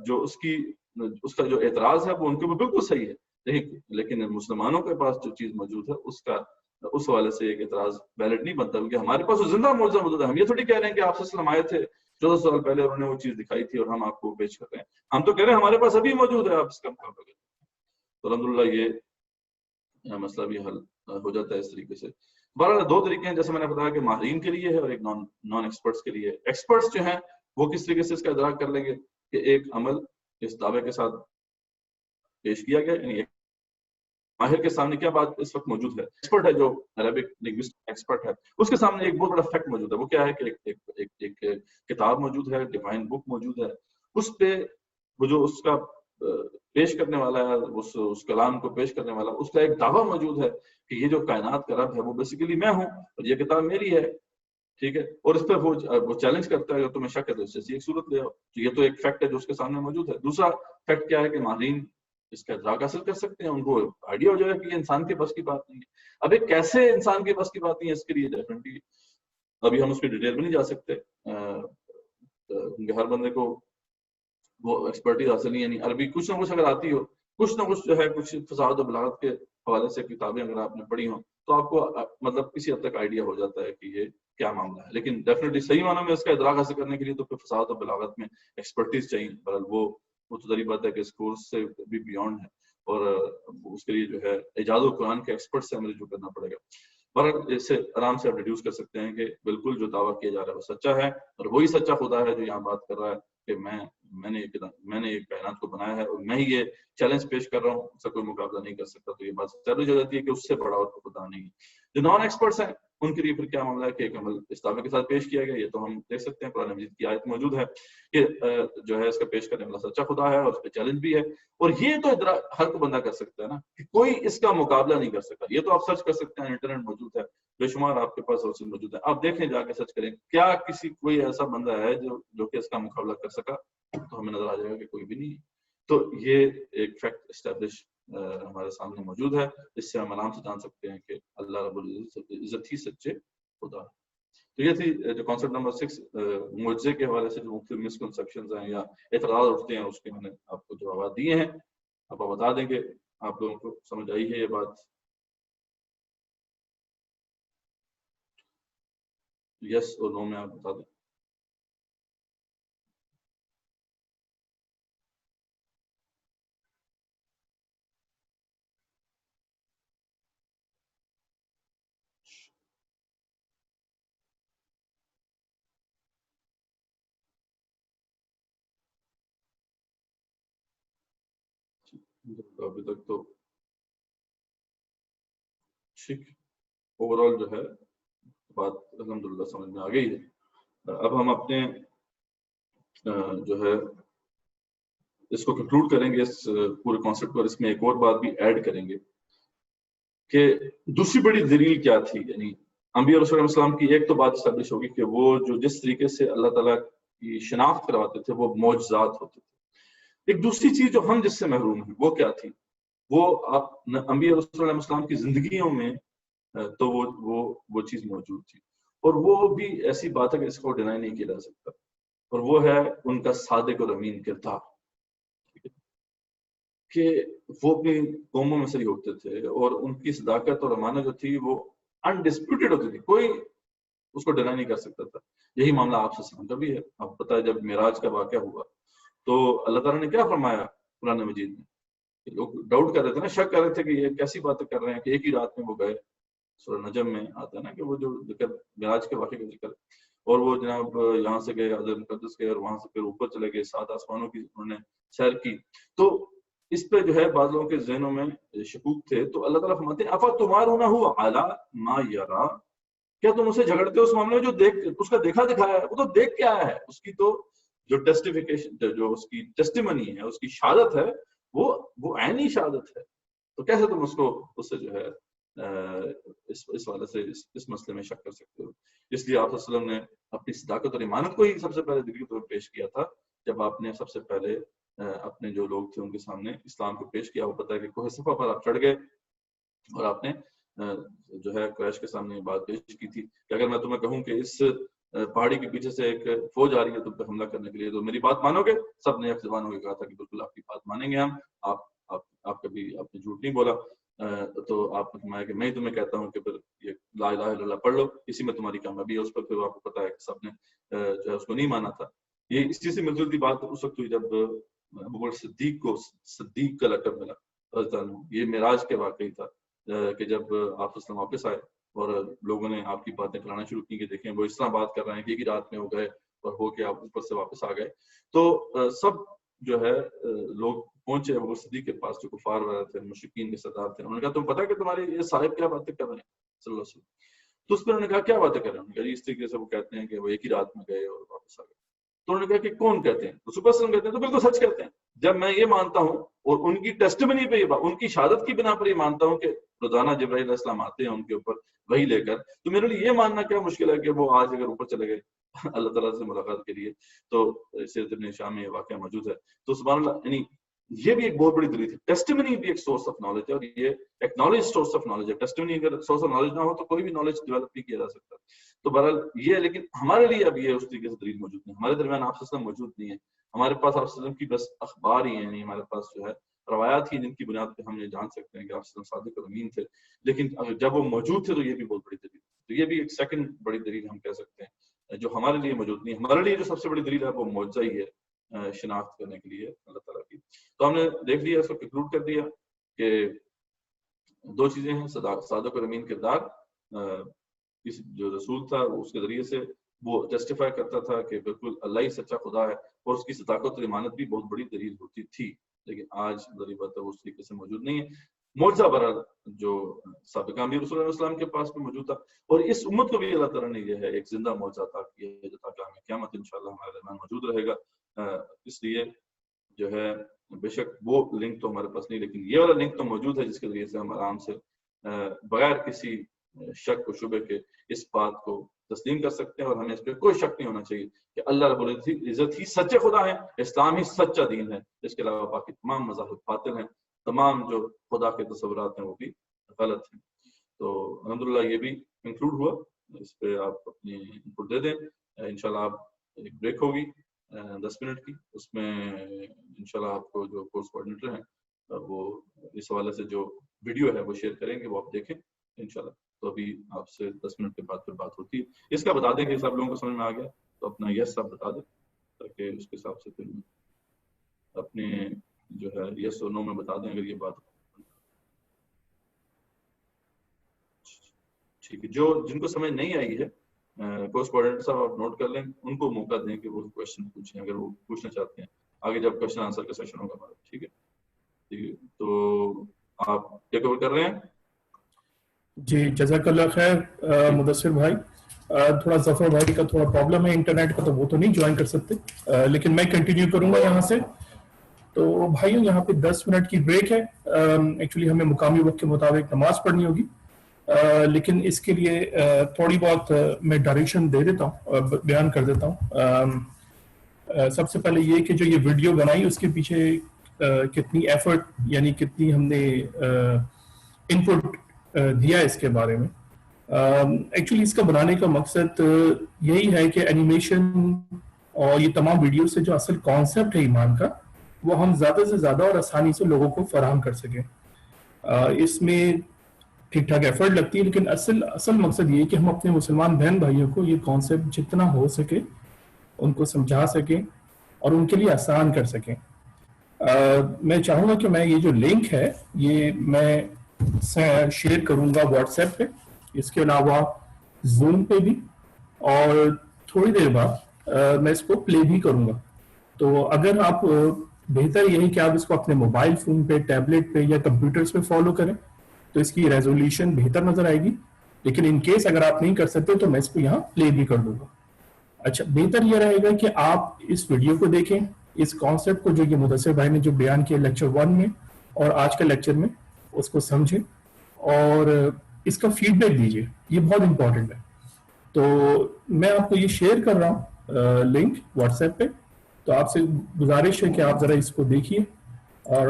جو اس کا جو اعتراض ہے وہ ان کے اوپر بالکل صحیح ہے. لیکن مسلمانوں کے پاس جو چیز موجود ہے اس حوالے سے ایک اعتراض ویلڈ نہیں بنتا, کیونکہ ہمارے پاس وہ زندہ معجزہ موجود ہے. ہم یہ تھوڑی کہہ رہے ہیں کہ آپ صلی اللہ علیہ وسلم آئے تھے 1400 سال پہلے انہوں نے وہ چیز دکھائی تھی اور ہم آپ کو پیش کر رہے ہیں. ہم تو کہہ رہے ہیں ہمارے پاس ابھی موجود ہے, آپ اس کا مقابلہ کریں. تو الحمدللہ یہ مسئلہ بھی حل ہو جاتا ہے اس طریقے سے. بہرحال دو طریقے ہیں جیسے میں نے بتایا کہ ماہرین کے لیے ہے اور ایک نان ایکسپرٹس کے لیے. ایکسپرٹس جو ہیں وہ کس طریقے سے اس کا ادراک کر لیں گے کہ ایک عمل اس دعوے کے ساتھ پیش کیا گیا, یعنی ماہر کے سامنے کیا بات اس وقت موجود ہے. ایکسپرٹ ہے جو عربک لنگوسٹ ایکسپرٹ ہے, اس کے سامنے ایک بہت بڑا فیکٹ موجود ہے. وہ کیا ہے کہ ایک کتاب موجود ہے, ڈیوائن بک موجود ہے, اس پہ وہ جو اس کا پیش کرنے والا ہے, اس کلام کو پیش کرنے والا, اس کا ایک دعویٰ موجود ہے کہ یہ جو کائنات کا رب ہے وہ بیسیکلی میں ہوں اور یہ کتاب میری ہے, ٹھیک ہے. اور اس پہ وہ چیلنج کرتا ہے اگر تمہیں شک ہے تو اس سے ایک صورت لے آؤ. تو یہ تو ایک فیکٹ ہے جو اس کے سامنے موجود ہے. دوسرا فیکٹ کیا ہے کہ ماہرین اس کا ادراک حاصل کر سکتے ہیں, ان کو آئیڈیا ہو جائے کہ یہ انسان کے بس کی بات نہیں ہے. اب یہ کیسے انسان کے بس کی بات نہیں ہے, اس کے لیے ڈیفینیٹلی ابھی ہم اس کی ڈیٹیل میں نہیں جا سکتے, کیونکہ ہر بندے کو وہ ایکسپرٹیز حاصل نہیں ہے. یعنی عربی کچھ نہ کچھ اگر آتی ہو, کچھ نہ کچھ جو ہے, کچھ فصاحت و بلاغت کے حوالے سے کتابیں اگر آپ نے پڑھی ہوں تو آپ کو مطلب کسی حد تک آئیڈیا ہو جاتا ہے کہ یہ کیا معاملہ ہے. لیکن ڈیفینیٹلی صحیح معنوں میں اس کا ادراک حاصل کرنے کے لیے تو پھر فصاحت و بلاغت میں ایکسپرٹیز چاہیے. بہرحال وہ تو ذریعہ بات ہے کہ اس کورس سے بھی بیونڈ ہے, اور اس کے لیے جو ہے ایجاد و قرآن کے ایکسپرٹ سے ہمیں رجوع کرنا پڑے گا. بہرحال اس سے آرام سے آپ ڈیڈیوس کر سکتے ہیں کہ بالکل جو دعویٰ کیا جا رہا ہے وہ سچا ہے, اور وہی سچا خدا ہے جو یہاں بات کر رہا ہے کہ میں نے ایک کائنات کو بنایا ہے اور میں ہی یہ چیلنج پیش کر رہا ہوں, اس کا کوئی مقابلہ نہیں کر سکتا. تو یہ بات اسٹیبلش ہو جاتی ہے کہ اس سے بڑا اور خدا نہیں ہے. جو نان ایکسپرٹس ہیں ان کے لیے پھر کیا معاملہ ہے کہ ایک عمل اس دعوے کے ساتھ پیش کیا گیا, یہ تو ہم دیکھ سکتے ہیں, قرآن مجید کی آیت موجود ہے کہ جو ہے اس کا پیش کرنے والا سچا خدا ہے اور اس پہ چیلنج بھی ہے. اور یہ تو ہر کو بندہ کر سکتا ہے نا, کہ کوئی اس کا مقابلہ نہیں کر سکتا. یہ تو آپ سرچ کر سکتے ہیں, انٹرنیٹ موجود ہے, بے شمار آپ کے پاس سورسز موجود ہیں, آپ دیکھیں جا کے سرچ کریں کیا کوئی ایسا بندہ ہے جو کہ اس کا مقابلہ کر سکا, تو ہمیں نظر آ جائے گا کہ کوئی بھی نہیں. تو یہ ایک فیکٹ اسٹیبلش ہمارے سامنے موجود ہے, اس سے ہم آرام سے جان سکتے ہیں کہ اللہ رب العزت ہی سچے خدا. تو یہ تھی جو کانسیپٹ نمبر 6, معجزے کے حوالے سے جو مختلف مسکنسیپشنز ہیں یا اعتراض اٹھتے ہیں, اس کے میں نے آپ کو جوابات دیے ہیں. آپ بتا دیں کہ آپ لوگوں کو سمجھ آئی ہے یہ بات؟ یس اور نو میں آپ بتا دیں. ابھی تک تو ٹھیک اوور آل جو ہے بات الحمدللہ سمجھ میں آ گئی ہے. اب ہم اپنے جو ہے اس کو کنکلوڈ کریں گے, اس پورے کانسیپٹ پر. اس میں ایک اور بات بھی ایڈ کریں گے کہ دوسری بڑی دلیل کیا تھی. یعنی انبیاء رسول اللہ السلام کی ایک تو بات اسٹیبلش ہوگی کہ وہ جو جس طریقے سے اللہ تعالیٰ کی شناخت کرواتے تھے وہ معجزات ہوتے تھے. ایک دوسری چیز جو ہم جس سے محروم ہیں وہ کیا تھی, وہ انبیاء رسول اللہ السلام کی زندگیوں میں تو وہ چیز موجود تھی, اور وہ بھی ایسی بات ہے کہ اس کو ڈینائی نہیں کیا جا سکتا, اور وہ ہے ان کا صادق اور امین کردار. کہ وہ اپنی قوموں میں سے ہی ہوتے تھے اور ان کی صداقت اور امانت جو تھی وہ انڈسپیوٹڈ ہوتی تھی, کوئی اس کو ڈینائی نہیں کر سکتا تھا. یہی معاملہ آپ سے سمجھا بھی ہے. آپ پتہ ہے جب معراج کا واقعہ ہوا تو اللہ تعالیٰ نے کیا فرمایا قرآن مجید میں, کہ لوگ ڈاؤٹ کر رہے تھے نا, شک کر رہے تھے کہ یہ کیسی باتیں کر رہے ہیں کہ ایک ہی رات میں وہ گئے. سورہ نجم میں آتا ہے نا کہ وہ جو ذکر معراج کے واقعے کا ذکر, اور وہ جناب یہاں سے گئے حضرت مقدس گئے اور وہاں سے پھر اوپر چلے گئے, 7 آسمانوں کی انہوں نے سیر کی. تو اس پہ جو ہے بعض لوگوں کے ذہنوں میں شکوک تھے. تو اللہ تعالیٰ فرماتے ہیں افتمارونہ علی ما یرا, کیا تم اسے جھگڑتے ہو اس معاملے میں جو دیکھ اس کا دیکھا دکھایا ہے. وہ تو دیکھ کے آیا ہے, اس کی تو جو ٹیسٹیفیکیشن جو اس کی ٹیسٹیمنی ہے, اس کی شہادت ہے, وہ عینی شہادت ہے. تو کیسے تم اس سے جو ہے اس والے سے اس مسئلے میں شک کر سکتے ہو. اس لیے آپ صلی اللہ علیہ وسلم نے اپنی صداقت اور ایمانت کو ہی سب سے پہلے ذکر طور پیش کیا تھا جب آپ نے سب سے پہلے اپنے جو لوگ تھے ان کے سامنے اسلام کو پیش کیا. وہ پتہ ہے کہ کوہ صفا پر آپ چڑھ گئے اور آپ نے جو ہے قریش کے سامنے یہ بات پیش کی تھی کہ اگر میں تمہیں کہوں کہ اس پہاڑی کے پیچھے سے ایک فوج آ رہی ہے تم پہ حملہ کرنے کے لیے تو میری بات مانو گے؟ سب نے ایک زبان ہو کے کہا تھا کہ بالکل آپ کی بات مانیں گے ہم. آپ کبھی آپ نے جھوٹ نہیں بولا. تو آپ نے فرمایا کہ میں تمہیں کہتا ہوں کہ پھر یہ لا الہ الا اللہ پڑھ لو, اسی میں تمہاری کامیابی ہے. اس پر پھر آپ کو پتا ہے کہ سب نے جو ہے اس کو نہیں مانا تھا. یہ اس چیز سے ملتی جلتی بات اس وقت ہوئی جب ابو بکر صدیق کو صدیق کا لقب ملا. یہ معراج کے واقعی تھا کہ جب آپ وسلم واپس آئے اور لوگوں نے آپ کی باتیں کرانا شروع کی کہ دیکھیں وہ اس طرح بات کر رہے ہیں کہ ایک ہی رات میں ہو گئے اور ہو کے آپ اوپر سے واپس آ گئے. تو سب جو ہے لوگ پہنچے ابو بکر صدیق کے پاس جو کفار وغیرہ تھے, مشرکین کے سردار تھے. انہوں نے کہا تم پتہ کہ تمہارے یہ صاحب کیا باتیں کر رہے ہیں صلی اللہ علیہ وسلم. تو اس پر انہوں نے کہا کیا باتیں کر رہے ہیں. انہوں نے کہا اس طریقے سے وہ کہتے ہیں کہ وہ ایک ہی رات میں گئے اور واپس آ گئے. تو انہوں نے کہا کہ کون کہتے ہیں؟ رسول اللہ صلی اللہ علیہ وسلم کہتے ہیں تو بالکل سچ کہتے ہیں. جب میں یہ مانتا ہوں اور ان کی ٹیسٹمنی پہ ان کی شہادت کی بنا پر یہ مانتا ہوں کہ روزانہ جبرائیل علیہ السلام آتے ہیں ان کے اوپر وہی لے کر, تو میرے لیے یہ ماننا کیا مشکل ہے کہ وہ آج اگر اوپر چلے گئے اللہ تعالیٰ سے ملاقات کے لیے. تو سیرت ابن ہشام میں یہ واقعہ موجود ہے. تو سبحان اللہ, یعنی یہ بھی ایک بہت بڑی دلیل ہے. ٹیسٹمنی بھی ایک سورس آف نالج ہے اور یہ ایکنالج سورس آف نالج ہے. ٹیسٹمنی اگر سورس آف نالج نہ ہو تو کوئی بھی نالج ڈیولپ نہیں کیا جا سکتا. تو بہرحال یہ, لیکن ہمارے لیے اب یہ اس طریقے سے دلیل موجود نہیں. ہمارے درمیان آپ وسلم موجود نہیں ہے. ہمارے پاس آپ وسلم کی بس اخبار ہی ہیں, نہیں ہمارے پاس جو ہے روایات ہی جن کی بنیاد پہ ہم یہ جان سکتے ہیں کہ آپ وسلم صادق اور امین تھے. لیکن جب وہ موجود تھے تو یہ بھی بہت بڑی دلیل. تو یہ بھی ایک سیکنڈ بڑی دلیل ہم کہہ سکتے ہیں جو ہمارے لیے موجود نہیں ہے. ہمارے لیے جو سب سے بڑی دلیل ہے وہ معجزہ ہی ہے شناخت کرنے کے لیے اللہ تعالیٰ کی. تو ہم نے دیکھ لیا, اس کو کنکلوڈ کر دیا کہ دو چیزیں ہیں, صادق اور امین کردار. اس جو رسول تھا اس کے ذریعے سے وہ جسٹیفائی کرتا تھا کہ بالکل اللہ ہی سچا خدا ہے, اور اس کی صداقت اور امانت بھی بہت بڑی دلیل ہوتی تھی. لیکن آج ذریعہ بات ہے وہ اس طریقے سے موجود نہیں ہے. معجزہ برحال جو سابقہ امیر رسول اللہ علیہ وسلم کے پاس بھی موجود تھا, اور اس امت کو بھی اللہ تعالیٰ نے یہ ہے ایک زندہ معجزہ عطا کیا ہے جو تاکہ ہمیں قیامت انشاءاللہ ہمارے درمیان موجود رہے گا. اس لیے جو ہے بے شک وہ لنک تو ہمارے پاس نہیں, لیکن یہ والا لنک تو موجود ہے جس کے ذریعے سے ہم آرام سے بغیر کسی شک و شبے کے اس بات کو تسلیم کر سکتے ہیں. اور ہمیں اس پہ کوئی شک نہیں ہونا چاہیے کہ اللہ رب العزت ہی سچے خدا ہے, اسلام ہی سچا دین ہے. اس کے علاوہ باقی تمام مذاہب باطل ہیں, تمام جو خدا کے تصورات ہیں وہ بھی غلط ہیں. تو الحمدللہ یہ بھی انکلوڈ ہوا. اس پہ آپ اپنی انپٹ دے دیں. انشاءاللہ آپ ایک بریک ہوگی 10 منٹ کی, اس میں انشاءاللہ آپ کو جو کورس کوآرڈینیٹر ہیں وہ اس حوالے سے جو ویڈیو ہے وہ شیئر کریں گے, وہ آپ دیکھیں انشاءاللہ. تو ابھی آپ سے 10 منٹ کے بعد پھر بات ہوتی ہے. اس کا بتا دیں کہ سب لوگوں کو سمجھ میں آ گیا تو اپنا یس آپ بتا دیں تاکہ اس کے حساب سے پھر اپنے جو ہے یس اور نو میں بتا دیں اگر یہ بات ٹھیک ہے. جو جن کو سمجھ نہیں آئی ہے کورس کوآرڈینیٹر صاحب آپ نوٹ کر لیں, ان کو موقع دیں کہ وہ کوشچن پوچھیں اگر وہ پوچھنا چاہتے ہیں آگے جب کوشچن آنسر کا سیشن ہوگا ہمارا. ٹھیک ہے, تو آپ ٹیک اوور کر رہے ہیں. جی جزاک اللہ خیر مدثر بھائی. تھوڑا ظفر بھائی کا تھوڑا پرابلم ہے انٹرنیٹ کا, تو وہ تو نہیں جوائن کر سکتے, لیکن میں کنٹینیو کروں گا یہاں سے. تو بھائیوں یہاں پہ 10 منٹ کی بریک ہے. ایکچولی ہمیں مقامی وقت کے مطابق نماز پڑھنی ہوگی, لیکن اس کے لیے تھوڑی بہت میں ڈائریکشن دے دیتا ہوں, بیان کر دیتا ہوں. سب سے پہلے یہ کہ جو یہ ویڈیو بنائی اس کے پیچھے کتنی ایفرٹ یعنی کتنی ہم نے انپٹ دیا اس کے بارے میں. ایکچولی اس کا بنانے کا مقصد یہی ہے کہ اینیمیشن اور یہ تمام ویڈیو سے جو اصل کانسیپٹ ہے ایمان کا وہ ہم زیادہ سے زیادہ اور آسانی سے لوگوں کو فراہم کر سکیں. اس میں ٹھیک ٹھاک ایفرٹ لگتی ہے, لیکن اصل مقصد یہ کہ ہم اپنے مسلمان بہن بھائیوں کو یہ کانسیپٹ جتنا ہو سکے ان کو سمجھا سکیں اور ان کے لیے آسان کر سکیں. میں چاہوں گا کہ میں یہ جو لنک ہے یہ میں شیئر کروں گا واٹس ایپ پہ, اس کے علاوہ زوم پہ بھی, اور تھوڑی دیر بعد میں اس کو پلے بھی کروں گا. تو اگر آپ بہتر یہی کہ آپ اس کو اپنے موبائل فون پہ, ٹیبلٹ پہ یا کمپیوٹرز پہ فالو کریں تو اس کی ریزولوشن بہتر نظر آئے گی. لیکن ان کیس اگر آپ نہیں کر سکتے تو میں اس کو یہاں پلے بھی کر دوں گا. اچھا, بہتر یہ رہے گا کہ آپ اس ویڈیو کو دیکھیں, اس کانسیپٹ کو جو یہ مدثر بھائی نے جو بیان کیا لیکچر 1 میں اور آج کے لیکچر میں اس کو سمجھیں اور اس کا فیڈ بیک دیجیے, یہ بہت امپورٹنٹ ہے. تو میں آپ کو یہ شیئر کر رہا ہوں لنک واٹس ایپ پہ, تو آپ سے گزارش ہے کہ آپ ذرا اس کو دیکھیے اور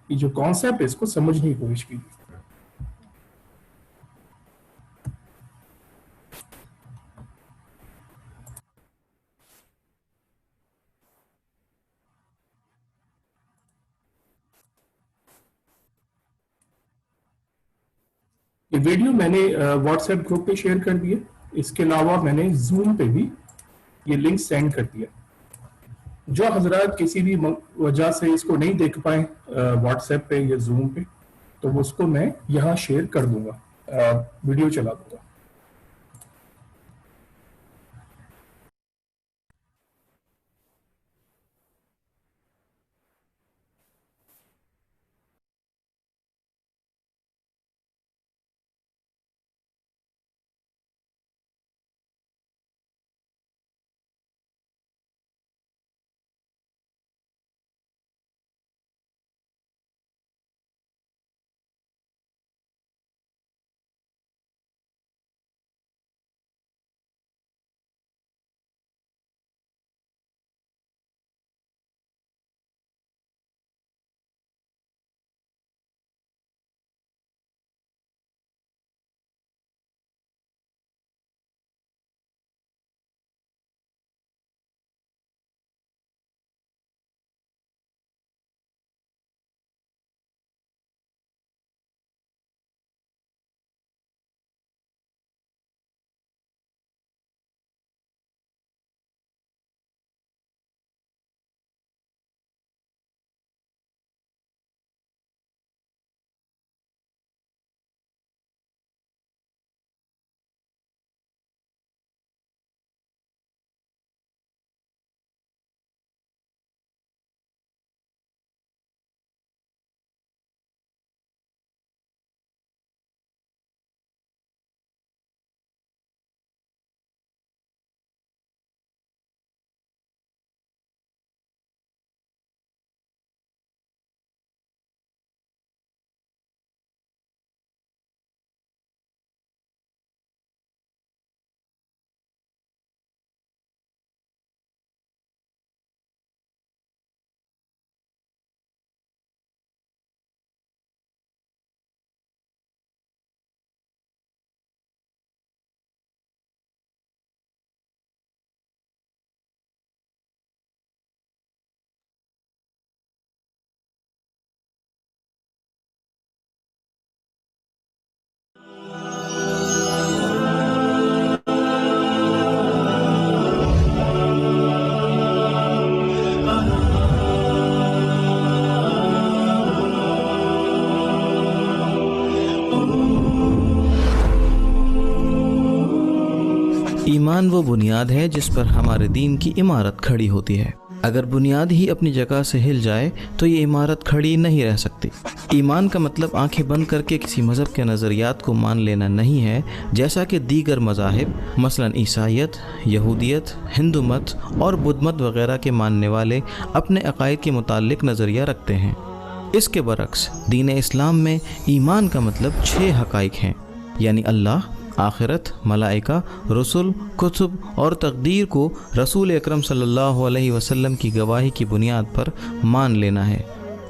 یہ جو کانسیپٹ ہے اس کو سمجھنے کی کوشش کیجیے. یہ ویڈیو میں نے واٹس ایپ گروپ پہ شیئر کر دیا, اس کے علاوہ میں نے زوم پہ بھی یہ لنک سینڈ کر دیا. جو حضرات کسی بھی وجہ سے اس کو نہیں دیکھ پائیں واٹس ایپ پہ یا زوم پہ، تو اس کو میں یہاں شیئر کر دوں گا، ویڈیو چلا دوں گا۔ ایمان وہ بنیاد ہے جس پر ہمارے دین کی عمارت کھڑی ہوتی ہے۔ اگر بنیاد ہی اپنی جگہ سے ہل جائے تو یہ عمارت کھڑی نہیں رہ سکتی۔ ایمان کا مطلب آنکھیں بند کر کے کسی مذہب کے نظریات کو مان لینا نہیں ہے، جیسا کہ دیگر مذاہب مثلا عیسائیت، یہودیت، ہندو مت اور بدھ مت وغیرہ کے ماننے والے اپنے عقائد کے متعلق نظریہ رکھتے ہیں۔ اس کے برعکس دین اسلام میں ایمان کا مطلب 6 حقائق ہیں، یعنی اللہ، آخرت، ملائکہ، رسل، کتب اور تقدیر کو رسول اکرم صلی اللہ علیہ وسلم کی گواہی کی بنیاد پر مان لینا ہے۔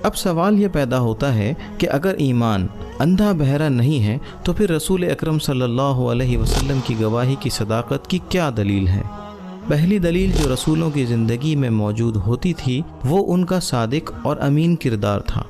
اب سوال یہ پیدا ہوتا ہے کہ اگر ایمان اندھا بہرا نہیں ہے تو پھر رسول اکرم صلی اللہ علیہ وسلم کی گواہی کی صداقت کی کیا دلیل ہے؟ پہلی دلیل جو رسولوں کی زندگی میں موجود ہوتی تھی وہ ان کا صادق اور امین کردار تھا،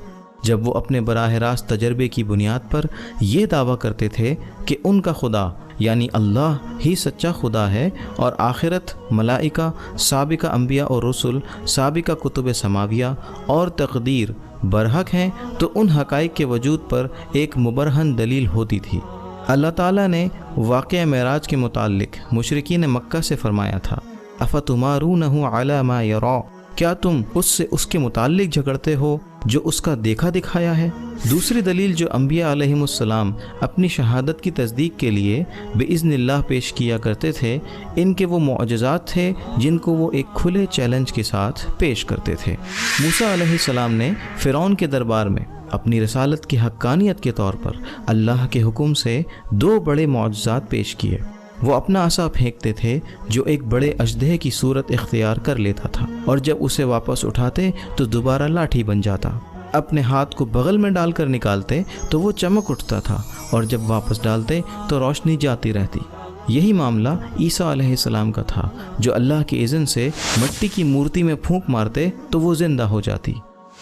جب وہ اپنے براہ راست تجربے کی بنیاد پر یہ دعویٰ کرتے تھے کہ ان کا خدا یعنی اللہ ہی سچا خدا ہے اور آخرت، ملائکہ، سابقہ انبیاء اور رسل، سابقہ کتب سماویہ اور تقدیر برحق ہیں، تو ان حقائق کے وجود پر ایک مبرہن دلیل ہوتی تھی۔ اللہ تعالیٰ نے واقعہ معراج کے متعلق مشرکین مکہ سے فرمایا تھا، افتمارونہ علی ما یری، کیا تم اس سے اس کے متعلق جھگڑتے ہو جو اس کا دیکھا دکھایا ہے؟ دوسری دلیل جو انبیاء علیہم السلام اپنی شہادت کی تصدیق کے لیے بإذن اللہ پیش کیا کرتے تھے، ان کے وہ معجزات تھے جن کو وہ ایک کھلے چیلنج کے ساتھ پیش کرتے تھے۔ موسیٰ علیہ السلام نے فرعون کے دربار میں اپنی رسالت کی حقانیت کے طور پر اللہ کے حکم سے 2 بڑے معجزات پیش کیے۔ وہ اپنا عصا پھینکتے تھے جو ایک بڑے اژدہے کی صورت اختیار کر لیتا تھا، اور جب اسے واپس اٹھاتے تو دوبارہ لاٹھی بن جاتا۔ اپنے ہاتھ کو بغل میں ڈال کر نکالتے تو وہ چمک اٹھتا تھا، اور جب واپس ڈالتے تو روشنی جاتی رہتی۔ یہی معاملہ عیسیٰ علیہ السلام کا تھا، جو اللہ کی اذن سے مٹی کی مورتی میں پھونک مارتے تو وہ زندہ ہو جاتی۔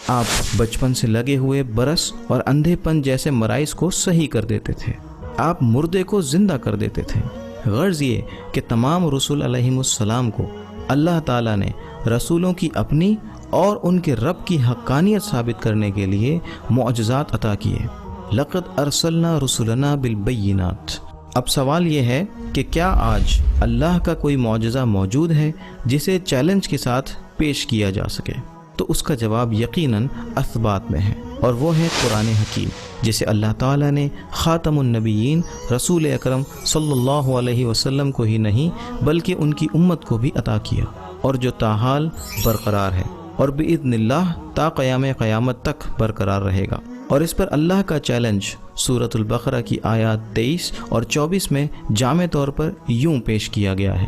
آپ بچپن سے لگے ہوئے برس اور اندھے پن جیسے مرائض کو صحیح کر دیتے تھے۔ آپ مردے کو زندہ کر دیتے تھے۔ غرض یہ کہ تمام رسول علیہم السلام کو اللہ تعالیٰ نے رسولوں کی اپنی اور ان کے رب کی حقانیت ثابت کرنے کے لیے معجزات عطا کیے۔ لقد ارسلنا رسلنا بالبینات۔ اب سوال یہ ہے کہ کیا آج اللہ کا کوئی معجزہ موجود ہے جسے چیلنج کے ساتھ پیش کیا جا سکے؟ تو اس کا جواب یقیناً اثبات میں ہے، اور وہ ہے قرآن حکیم، جسے اللہ تعالیٰ نے خاتم النبیین رسول اکرم صلی اللہ علیہ وسلم کو ہی نہیں بلکہ ان کی امت کو بھی عطا کیا، اور جو تاحال برقرار ہے اور بإذن اللہ تا قیام قیامت تک برقرار رہے گا۔ اور اس پر اللہ کا چیلنج سورۃ البقرہ کی آیات 23 اور 24 میں جامع طور پر یوں پیش کیا گیا ہے: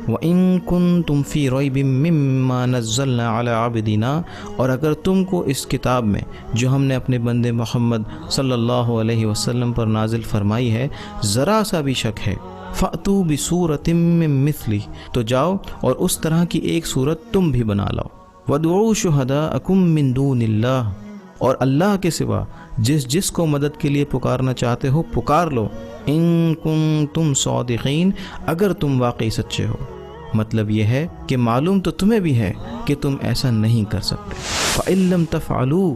وَإِن كُنتُمْ فِي رَيْبٍ مِّمَّا نَزَّلْنَا عَلَىٰ عَبْدِنَا، اور اگر تم کو اس کتاب میں جو ہم نے اپنے بندے محمد صلی اللہ علیہ وسلم پر نازل فرمائی ہے ذرا سا بھی شک ہے، فَأْتُوا بِسُورَةٍ مِّن مِّثْلِهِ، تو جاؤ اور اس طرح کی ایک صورت تم بھی بنا لاؤ، وَادْعُوا شُهَدَاءَكُم مِّن دُونِ اللَّهِ، اور اللہ کے سوا جس کو مدد کے لیے پکارنا چاہتے ہو پکار لو، ان کنتم صادقین، اگر تم واقعی سچے ہو۔ مطلب یہ ہے کہ معلوم تو تمہیں بھی ہے کہ تم ایسا نہیں کر سکتے، فَإِن لَّمْ تَفْعَلُوا،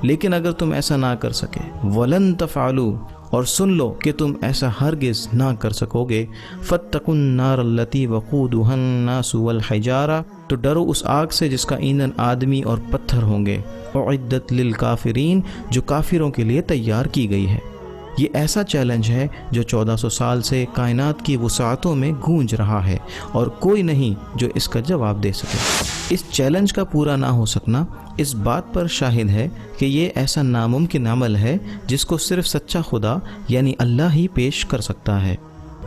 لیکن اگر تم ایسا نہ کر سکے، وَلَن تَفْعَلُوا، اور سن لو کہ تم ایسا ہرگز نہ کر سکو گے، فَاتَّقُوا النَّارَ الَّتِي وَقُودُهَا النَّاسُ وَالْحِجَارَةُ، تو ڈرو اس آگ سے جس کا ایندھن آدمی اور پتھر ہوں گے، اعدت للکافرین، جو کافروں کے لیے تیار کی گئی ہے۔ یہ ایسا چیلنج ہے جو 1400 سال سے کائنات کی وسعتوں میں گونج رہا ہے، اور کوئی نہیں جو اس کا جواب دے سکے۔ اس چیلنج کا پورا نہ ہو سکنا اس بات پر شاہد ہے کہ یہ ایسا ناممکن عمل ہے جس کو صرف سچا خدا یعنی اللہ ہی پیش کر سکتا ہے۔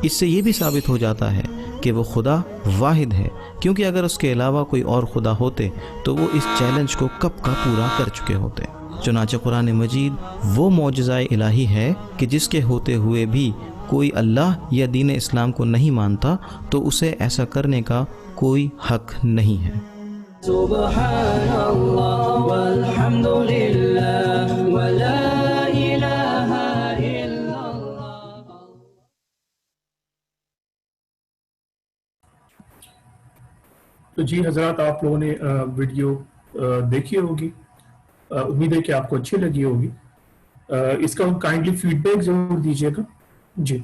اس سے یہ بھی ثابت ہو جاتا ہے کہ وہ خدا واحد ہے، کیونکہ اگر اس کے علاوہ کوئی اور خدا ہوتے تو وہ اس چیلنج کو کب کا پورا کر چکے ہوتے۔ چنانچہ قرآن مجید وہ معجزہ الہی ہے کہ جس کے ہوتے ہوئے بھی کوئی اللہ یا دین اسلام کو نہیں مانتا تو اسے ایسا کرنے کا کوئی حق نہیں ہے۔ سبحان اللہ والحمد للہ ولا الہ الا اللہ۔ تو جی حضرات، آپ لوگوں نے ویڈیو دیکھی ہوگی، امید ہے کہ آپ کو اچھی لگی ہوگی۔ اس کا کائنڈلی فیڈ بیک ضرور دیجیے گا۔ جی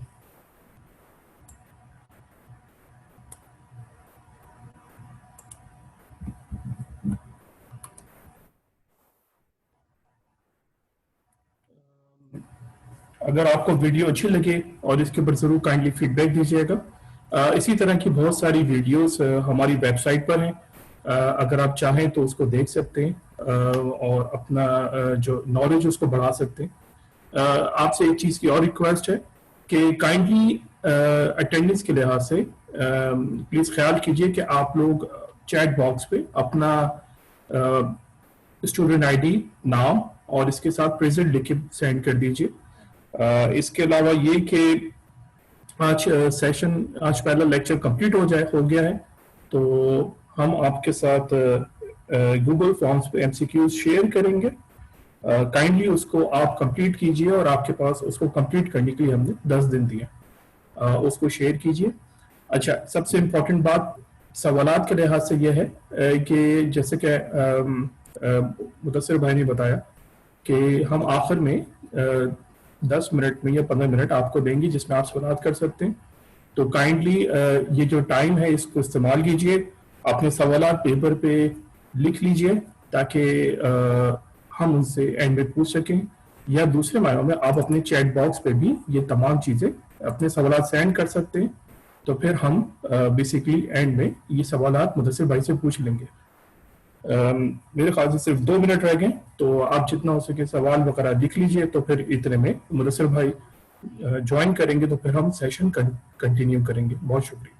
اگر آپ کو ویڈیو اچھی لگے اور اس کے اوپر ضرور کائنڈلی فیڈ بیک دیجیے گا۔ اسی طرح کی بہت ساری ویڈیوز ہماری ویب سائٹ پر ہیں، اگر آپ چاہیں تو اس کو دیکھ سکتے ہیں اور اپنا جو نالج اس کو بڑھا سکتے ہیں۔ آپ سے ایک چیز کی اور ریکویسٹ ہے کہ کائنڈلی اٹینڈنس کے لحاظ سے پلیز خیال کیجیے کہ آپ لوگ چیٹ باکس پہ اپنا اسٹوڈنٹ آئی ڈی، نام اور اس کے ساتھ پریزنٹ لکھ کے سینڈ کر دیجیے۔ اس کے علاوہ یہ کہ آج پہلا لیکچر کمپلیٹ ہو گیا ہے، تو ہم آپ کے ساتھ گوگل فارمز پہ MCQs شیئر کریں گے۔ کائنڈلی اس کو آپ کمپلیٹ کیجیے، اور آپ کے پاس اس کو کمپلیٹ کرنے کے لیے ہم نے 10 دن دیے، اس کو شیئر کیجیے۔ اچھا، سب سے امپورٹنٹ بات سوالات کے لحاظ سے یہ ہے کہ جیسے کہ مدثر بھائی نے بتایا کہ ہم آخر میں 10 منٹ میں یا 15 منٹ آپ کو دیں گے جس میں آپ سوالات کر سکتے ہیں۔ تو کائنڈلی یہ جو ٹائم ہے اس کو استعمال کیجیے، اپنے سوالات پیپر پہ لکھ لیجیے تاکہ ہم ان سے اینڈ میں پوچھ سکیں، یا دوسرے معنوں میں آپ اپنے چیٹ باکس پہ بھی یہ تمام چیزیں اپنے سوالات سینڈ کر سکتے ہیں، تو پھر ہم بیسیکلی اینڈ میں یہ سوالات مدثر بھائی سے پوچھ لیں گے۔ میرے خیال سے صرف 2 منٹ رہ گئے، تو آپ جتنا ہو سکے سوال وغیرہ لکھ لیجئے، تو پھر اتنے میں مدثر بھائی جوائن کریں گے تو پھر ہم سیشن کنٹینیو کریں گے۔ بہت شکریہ۔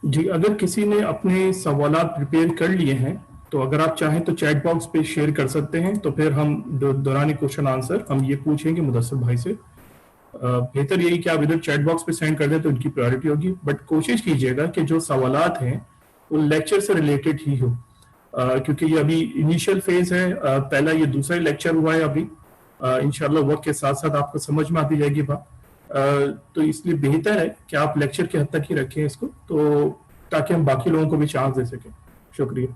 جی اگر کسی نے اپنے سوالات پریپیئر کر لیے ہیں تو اگر آپ چاہیں تو چیٹ باکس پہ شیئر کر سکتے ہیں, تو پھر ہم دوران کوشچن آنسر ہم یہ پوچھیں گے مدثر بھائی سے. بہتر یہی کہ آپ ادھر چیٹ باکس پہ سینڈ کر دیں تو ان کی پرائرٹی ہوگی, بٹ کوشش کیجیے گا کہ جو سوالات ہیں وہ لیکچر سے ریلیٹڈ ہی ہو, کیونکہ یہ ابھی انیشیل فیز ہے, پہلا یہ دوسرا لیکچر ہوا ہے ابھی, انشاءاللہ وقت کے ساتھ ساتھ آپ کو سمجھ میں آتی جائے گی بات, تو اس لیے بہتر ہے کہ آپ لیکچر کے حد تک ہی رکھیں اس کو, تو تاکہ ہم باقی لوگوں کو بھی چانس دے سکیں. شکریہ.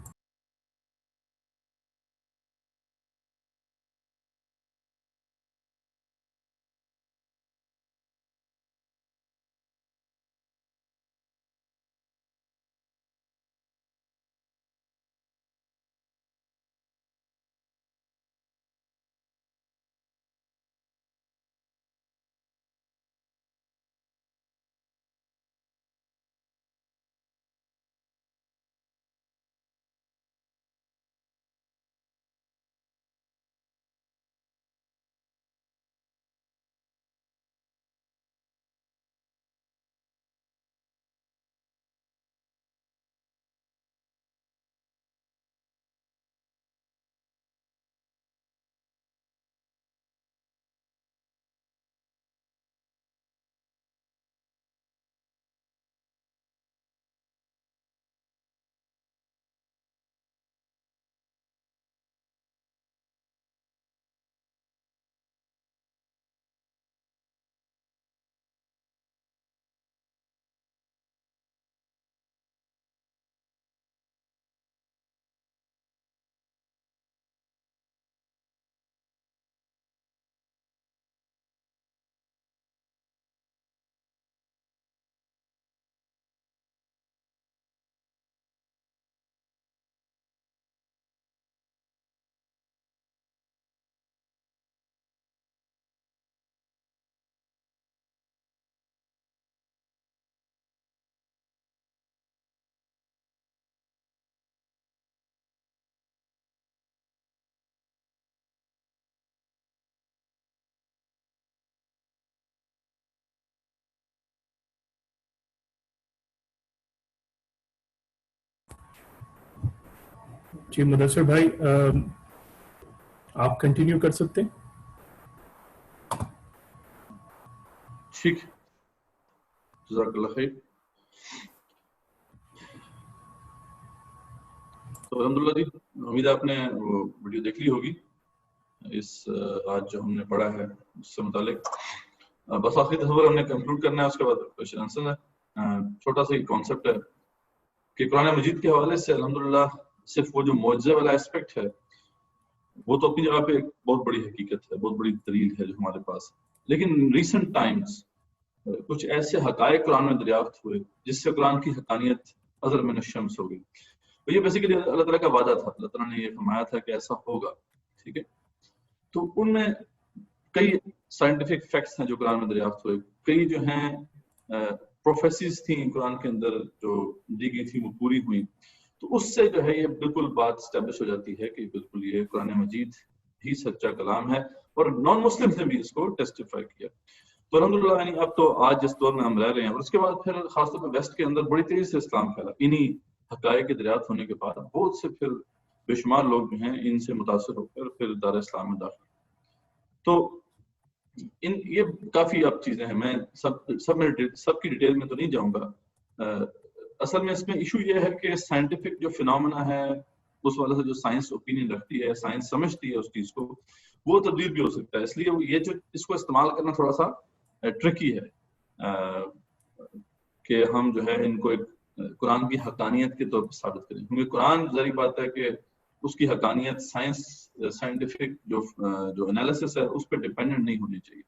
جی مدثر بھائی آپ کنٹینیو کر سکتے ہیں. ٹھیک, جزاک اللہ خیر. تو الحمدللہ جی, امید آپ نے وہ ویڈیو دیکھ لی ہوگی اس آج جو ہم نے پڑھا ہے اس سے متعلق. بس آخری تصور ہم نے کنکلوڈ کرنا ہے, اس کے بعد کوشچن آنسر ہے. چھوٹا سا کانسیپٹ ہے کہ قرآن مجید کے حوالے سے الحمدللہ صرف وہ جو معجزے والا اسپیکٹ ہے وہ تو اپنی جگہ پہ ایک بہت بڑی حقیقت ہے, بہت بڑی دلیل ہے جو ہمارے پاس, لیکن ریسنٹ ٹائمز کچھ ایسے حقائق قرآن میں دریافت ہوئے جس سے قرآن کی حقانیت ازل من الشمس ہو گئی. تو یہ بیسیکلی اللہ تعالیٰ کا وعدہ تھا, اللہ تعالیٰ نے یہ فرمایا تھا کہ ایسا ہوگا. ٹھیک ہے, تو ان میں کئی سائنٹیفک فیکٹس ہیں جو قرآن میں دریافت ہوئے, کئی جو ہیں پروفیسیز تھیں قرآن کے اندر جو دی گئی تھی وہ پوری ہوئی. تو اس سے جو ہے یہ بالکل بات اسٹیبلش ہو جاتی ہے کہ بالکل یہ قرآن مجید ہی سچا کلام ہے, اور نان مسلم نے بھی اس کو ٹیسٹیفائی کیا. تو الحمدللہ یعنی اب تو آج جس دور میں ہم رہ رہے ہیں, اور اس کے بعد پھر خاص طور پہ ویسٹ کے اندر بڑی تیزی سے اسلام پھیلا, انہی حقائق کے دریافت ہونے کے بعد بہت سے پھر بے شمار لوگ جو ہیں ان سے متاثر ہو کر پھر دار اسلام میں داخل. تو یہ کافی اب چیزیں ہیں, میں سب کی ڈیٹیل میں تو نہیں جاؤں گا. اصل میں اس میں ایشو یہ ہے کہ سائنٹیفک جو فینومینا ہے اس والے سے جو سائنس اوپینین رکھتی ہے, سائنس سمجھتی ہے اس چیز کو, وہ تبدیل بھی ہو سکتا ہے. اس لیے یہ جو اس کو استعمال کرنا تھوڑا سا ٹرکی ہے کہ ہم جو ہے ان کو ایک قرآن کی حقانیت کے طور پر ثابت کریں, کیونکہ قرآن ظاہری بات ہے کہ اس کی حقانیت سائنٹیفک جو انالیسس ہے اس پہ ڈیپینڈنٹ نہیں ہونی چاہیے.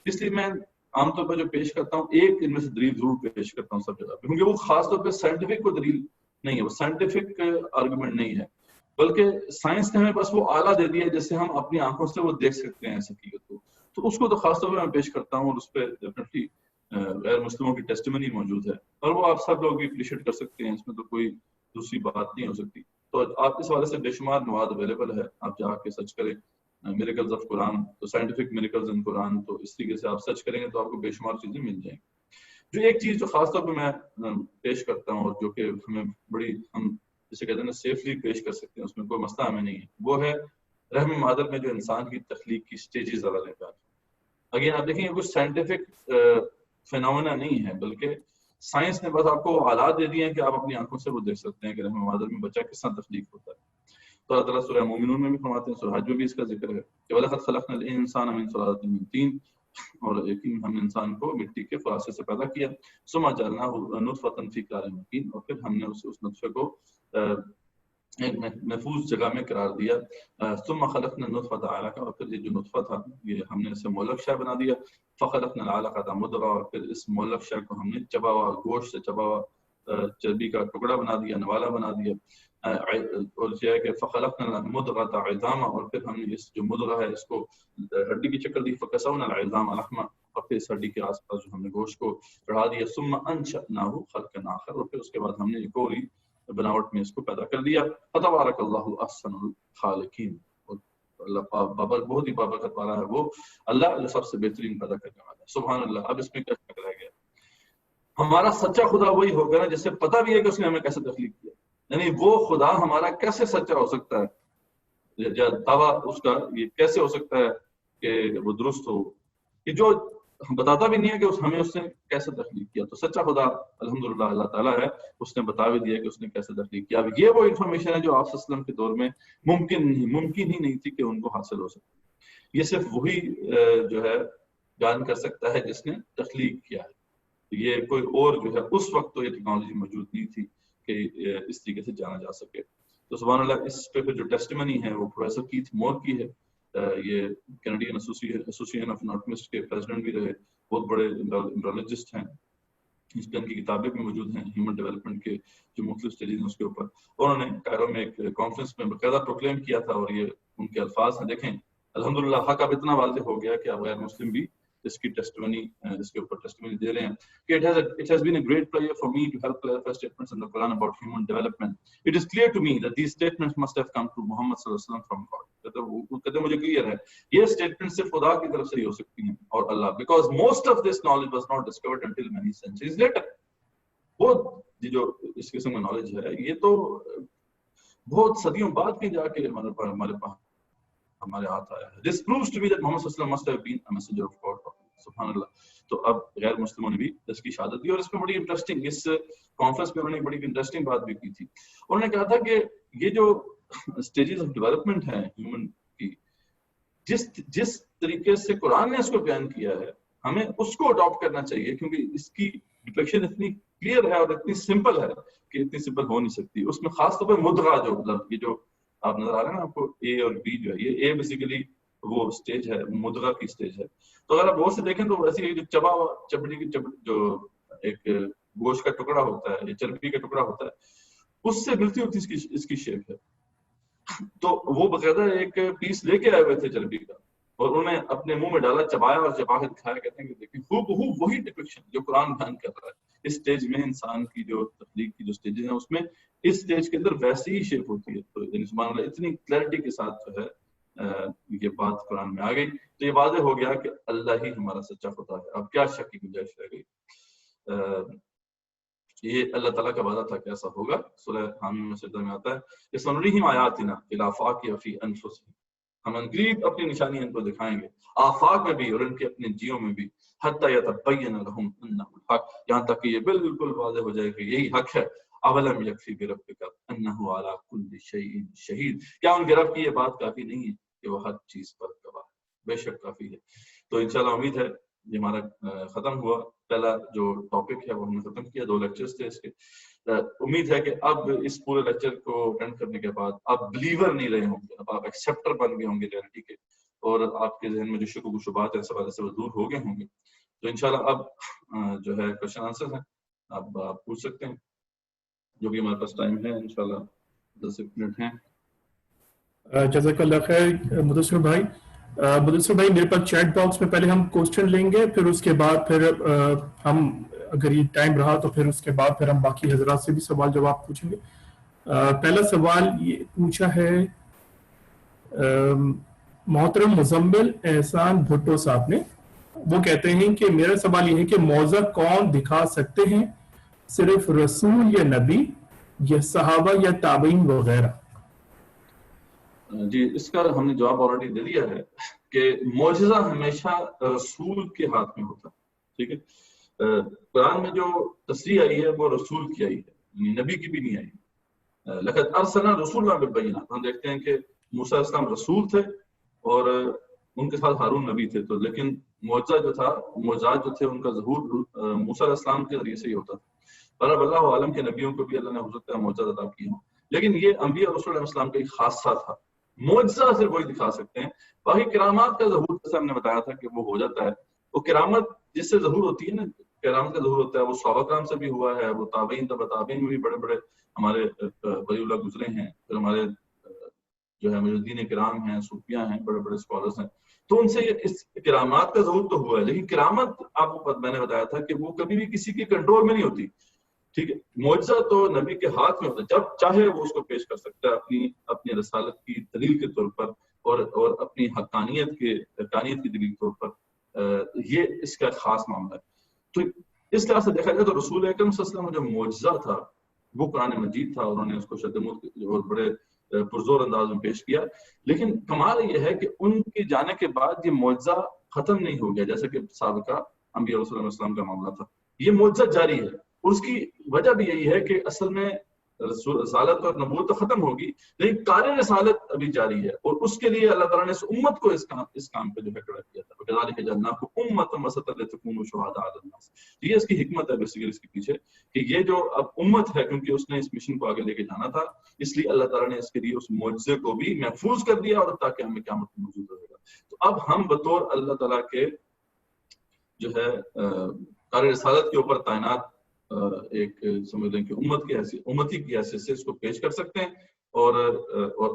اس لیے میں عام طور پر جو پیش کرتا ہوں ایک ان میں سے دلیل ضرور پیش کرتا ہوں سب جگہ پہ, کیونکہ وہ خاص طور پہ سائنٹیفک کو دلیل نہیں ہے, وہ سائنٹیفک آرگومنٹ نہیں ہے, بلکہ سائنس نے ہمیں بس وہ آلہ دے دیا ہے جس سے ہم اپنی آنکھوں سے وہ دیکھ سکتے ہیں اس حقیقت کو. تو اس کو تو خاص طور پہ میں پیش کرتا ہوں, اور اس پہ ڈیفینیٹلی غیر مسلموں کی ٹیسٹیمنی موجود ہے, اور وہ آپ سب لوگ بھی اپریشیٹ کر سکتے ہیں, اس میں تو کوئی دوسری بات نہیں ہو سکتی. تو آپ اس حوالے سے بے شمار مواد اویلیبل ہے, آپ جا کے سرچ کریں میریکلز آف قرآن, تو سائنٹیفک میریکلز ان قرآن, تو اس طریقے سے آپ سرچ کریں گے تو آپ کو بے شمار چیزیں مل جائیں گی. جو ایک چیز جو خاص طور پہ میں پیش کرتا ہوں اور جو کہ ہمیں بڑی ہم جسے کہتے ہیں سیفلی پیش کر سکتے ہیں، اس میں کوئی مسئلہ ہمیں نہیں ہے، وہ ہے رحم مادر میں جو انسان کی تخلیق کی سٹیجز ذرا لے کر اگین آپ دیکھیں کچھ سائنٹیفک فینومینا نہیں ہے، بلکہ سائنس نے بس آپ کو حالات دے دیے ہیں کہ آپ اپنی آنکھوں سے وہ دیکھ سکتے ہیں کہ رحم مادر میں بچہ کس طرح تخلیق ہوتا ہے. تو اللہ تعالیٰ سورہ مومنون میں بھی فرماتے ہیں، سورہ حج میں بھی اس کا ذکر ہے کہ وَلَقَدْ خَلَقْنَا الْإِنسَانَ مِنْ صُلَالَةٍ مِنْ طِينٍ، اور یقین ہم نے انسان کو مٹی کے فلاسے سے پیدا کیا، ثُمَّ جَعَلْنَاهُ نُطْفَةً فِي قَرَارٍ مَكِينٍ، اور پھر ہم نے اس نطفے کو ایک محفوظ جگہ میں قرار دیا، ثم خلقنا النطفة علقة، اور پھر یہ جو نطفہ تھا یہ ہم نے اسے مولک شے بنا دیا، فخلقنا العلقة مضغة، اور پھر اس مولک شے کو ہم نے چبا ہوا گوشت سے چبا ہوا چربی کا ٹکڑا بنا دیا، نوالا بنا دیا، اور یہ ہے کہ فخلقنا المضغة عظاما، اور پھر ہم نے اس جو مضغہ ہے اس کو ہڈی کی شکل دی، فکسونا العظام لحما، اور پھر اس ہڈی کے آس پاس جو ہم نے گوشت کو چڑھا دیا، ثم انشأناه خلقا آخر، اور پھر اس کے بعد ہم نے ایک اور بناوٹ میں اس کو پیدا کر دیا. فتبارک اللہ احسن الخالقین، اللہ بہت ہی بابرکت والا ہے وہ اللہ جو سب سے بہترین پیدا کرنے والا ہے. سبحان اللہ. اب اس میں کیا شک رہ گیا؟ ہمارا سچا خدا وہی ہوگا نا جس سے پتہ بھی ہے کہ اس نے ہمیں کیسے تخلیق کیا، یعنی وہ خدا ہمارا کیسے سچا ہو سکتا ہے، دعویٰ اس کا یہ کیسے ہو سکتا ہے کہ وہ درست ہو کہ جو بتاتا بھی نہیں ہے کہ ہمیں اس نے کیسے تخلیق کیا. تو سچا خدا الحمدللہ اللہ تعالیٰ ہے، اس نے بتا بھی دیا کہ اس نے کیسے تخلیق کیا. اب یہ وہ انفارمیشن ہے جو آپ صلی اللہ علیہ وسلم کے دور میں ممکن ہی نہیں تھی کہ ان کو حاصل ہو سکے. یہ صرف وہی جو ہے بیان کر سکتا ہے جس نے تخلیق کیا ہے. یہ کوئی اور جو ہے اس وقت تو یہ ٹیکنالوجی موجود نہیں تھی کہ اس طریقے سے جانا جا سکے. تو سبحان اللہ. اس پہ پھر جو ٹیسٹیمنی ہے وہ پروفیسر کیتھ مور کی ہے، یہ کینیڈین ایسوسیشن آف اناٹومسٹ کے پریزیڈنٹ بھی رہے، بہت بڑے امبرولوجسٹ ہیں. اس پہ ان کی کتابیں بھی موجود ہیں ہیومن ڈیولپمنٹ کے جو مختلف اسٹیجز ہیں اس کے اوپر. انہوں نے کائرو میں ایک کانفرنس میں باقاعدہ پروکلیم کیا تھا، اور یہ ان کے الفاظ ہیں. دیکھیں الحمدللہ حق اب اتنا واضح ہو گیا کہ اب غیر مسلم بھی اس کی ٹیسٹیمنی اس کے اوپر ٹیسٹیمنی دے رہے ہیں کہ it has been a great pleasure for me to help clarify statements in the Quran about human development. It is clear to me that these statements must have come to Muhammad sallallahu alaihi wasallam from God. کہتے مجھے clear ہے یہ statement صرف خدا کی طرف سے ہی ہو سکتی ہیں اور اللہ، because most of this knowledge was not discovered until many centuries later. وہ جو اس قسم کا نالج ہے یہ تو بہت صدیوں بعد کے جا کے ہمارے پاس ہمارے ہاتھ آیا ہے. This proves to me that Muhammad sallallahu alaihi wasallam must have been a messenger of God. سبحان اللہ. تو اب غیر مسلموں نے بھی اس کی شہادت دی، اور اس میں بڑی انٹرسٹنگ اس کانفرنس میں انہوں نے بڑی انٹرسٹنگ بات بھی کی تھی. انہوں نے کہا تھا کہ یہ جو اسٹیجز آف ڈیولپمنٹ ہیں ہیومن کی، جس طریقے سے قرآن نے اس کو بیان کیا ہے ہمیں اس کو اڈاپٹ کرنا چاہیے، کیونکہ اس کی ڈپکشن اتنی کلیئر ہے اور اتنی سمپل ہے کہ اتنی سمپل ہو نہیں سکتی. اس میں خاص طور پہ مدغہ جو مطلب یہ جو آپ نظر آ رہے ہیں نا آپ کو اے اور بی جو ہے، یہ اے بیسیکلی وہ اسٹیج ہے، مدغہ کی اسٹیج ہے. تو اگر آپ غور سے دیکھیں تو ویسے جو چبا ہوا چمڑی کی جو ایک گوشت کا ٹکڑا ہوتا ہے یا چربی کا ٹکڑا ہوتا ہے اس سے ملتی ہوتی اس کی شیپ ہے. تو وہ باقاعدہ ایک پیس لے کے آئے ہوئے تھے چربی کا اور انہوں نے اپنے منہ میں ڈالا، چبایا اور چبا کے دکھایا. کہتے ہیں کہ دیکھیں ہو وہی ڈپکشن جو قرآن بیان کر رہا ہے. اس اسٹیج میں انسان کی جو تخلیق کی جو اسٹیجز ہیں اس میں اس اسٹیج کے اندر ویسی ہی شیپ ہوتی ہے. تو سبحان اللہ اتنی کلیئرٹی کے ساتھ جو ہے یہ بات قرآن میں آ گئی. تو یہ واضح ہو گیا کہ اللہ ہی ہمارا سچا خدا ہے. اب کیا شک کی گنجائش رہ گئی؟ یہ اللہ تعالیٰ کا وعدہ تھا کہ ایسا ہوگا. سورہ حامیم میں آتا ہے سنریہم آیاتنا فی الآفاق وفی انفسہم، ہم انقریب اپنی نشانی ان کو دکھائیں گے آفاق میں بھی اور ان کے اپنے جیوں میں بھی، حتی یتبین لہم انہ الحق، یہاں تک کہ یہ بالکل واضح ہو جائے کہ یہی حق ہے. اولم یکفی بربک انہ علی کل شیء شہید، کیا ان کے رب کی یہ بات کافی نہیں ہے کہ وہ ہر چیز پر گواہ ہے؟ بے شک کافی ہے. تو انشاءاللہ امید ہے یہ ہمارا ختم ہوا. پہلا جو ٹاپک ہے وہ ہم نے ختم کیا، 2 لیکچرز تھے اس کے. امید ہے کہ اب اس پورے لیکچر کو اٹینڈ کرنے کے بعد آپ بلیور نہیں رہے ہوں گے، اب آپ ایکسیپٹر بن گئے ہوں گے ریئلٹی کے، اور آپ کے ذہن میں جو شکوک و شبہات ہیں سوال سے وہ دور ہو گئے ہوں گے. تو انشاءاللہ اب جو ہے کوشچن آنسر ہیں، اب آپ پوچھ سکتے ہیں، جو بھی ہمارے پاس ٹائم ہے انشاءاللہ 10 منٹ ہیں. جزاک اللہ خیر مدثر بھائی. مدثر بھائی میرے پاس چیٹ باکس میں پہلے ہم کوسچن لیں گے، پھر اس کے بعد پھر ہم اگر یہ ٹائم رہا تو پھر اس کے بعد پھر ہم باقی حضرات سے بھی سوال جواب پوچھیں گے. پہلا سوال یہ پوچھا ہے محترم مزمل احسان بھٹو صاحب نے. وہ کہتے ہیں کہ میرا سوال یہ ہے کہ معجزہ کون دکھا سکتے ہیں, صرف رسول یا نبی یا صحابہ یا تابعین وغیرہ؟ جی اس کا ہم نے جواب آلریڈی دے دیا ہے کہ معجزہ ہمیشہ رسول کے ہاتھ میں ہوتا ہے. ٹھیک ہے, قرآن میں جو تصریح آئی ہے وہ رسول کی آئی ہے, نبی کی بھی نہیں آئی. لقد ارسلنا رسولنا بالبینات, ہم دیکھتے ہیں کہ موسیٰ علیہ السلام رسول تھے اور ان کے ساتھ ہارون نبی تھے, تو لیکن معجزہ جو تھا, معجزات جو تھے ان کا ظہور موسیٰ علیہ السلام کے ذریعے سے ہی ہوتا تھا. پر اللہ عالم کے نبیوں کو بھی اللہ نے حضرت معجزات عطا کی ہیں, لیکن یہ انبیاء رسول علیہ السلام کا ایک خاصہ تھا. معجزہ صرف وہی دکھا سکتے ہیں, باقی کرامات کا ظہور جیسے ہم نے بتایا تھا کہ وہ ہو جاتا ہے. وہ کرامت جس سے ظہور ہوتی ہے نا, کرامت کا ظہور ہوتا ہے, وہ صحابہ کرام سے بھی ہوا ہے, وہ تابعین تابعین میں بھی بڑے بڑے ہمارے ولی اللہ گزرے ہیں, پھر ہمارے جو ہے مجدین کرام ہیں, صوفیاء ہیں, بڑے بڑے اسکالرس ہیں, تو ان سے اس کرامات کا ظہور تو ہوا ہے. لیکن کرامت آپ کو میں نے بتایا تھا کہ وہ کبھی بھی کسی کے کنٹرول میں نہیں ہوتی. ٹھیک ہے, معجزہ تو نبی کے ہاتھ میں ہوتا ہے, جب چاہے وہ اس کو پیش کر سکتا ہے اپنی رسالت کی دلیل کے طور پر اور اپنی حقانیت کی دلیل کے طور پر. یہ اس کا خاص معاملہ ہے. تو اس طرح سے دیکھا جائے تو رسول اکرم صلی اللہ علیہ وسلم جو معجزہ تھا وہ قرآن مجید تھا, اور انہوں نے اس کو شدید اور بڑے پرزور انداز میں پیش کیا. لیکن کمال یہ ہے کہ ان کے جانے کے بعد یہ معجزہ ختم نہیں ہو گیا, جیسے کہ سابقہ انبیاء رسول اللہ علیہ وسلم کا معاملہ تھا. یہ معجزہ جاری ہے, اور اس کی وجہ بھی یہی ہے کہ اصل میں رسالت اور نبوت تو ختم ہوگی, لیکن کار رسالت ابھی جاری ہے, اور اس کے لیے اللہ تعالیٰ نے اس امت کو اس کام پہ جو ہے کھڑا کیا تھا. وَكَذَلِكَ جَعَلْنَاكُمْ أُمَّةً وَسَطًا لِتَكُونُوا شُهَدَاءَ عَلَى النَّاسِ. یہ اس کی حکمت ہے بیسیکلی اس کے پیچھے, کہ یہ جو اب امت ہے, کیونکہ اس نے اس مشن کو آگے لے کے جانا تھا, اس لیے اللہ تعالیٰ نے اس کے لیے اس معجزے کو بھی محفوظ کر دیا, اور تاکہ ہمیں قیامت میں موجود رہے گا. تو اب ہم بطور اللہ تعالیٰ کے جو ہے کار رسالت کے اوپر تعینات ایک سمجھ لیں کہ امتی کی حیثیت سے اس کو پیش کر سکتے ہیں اور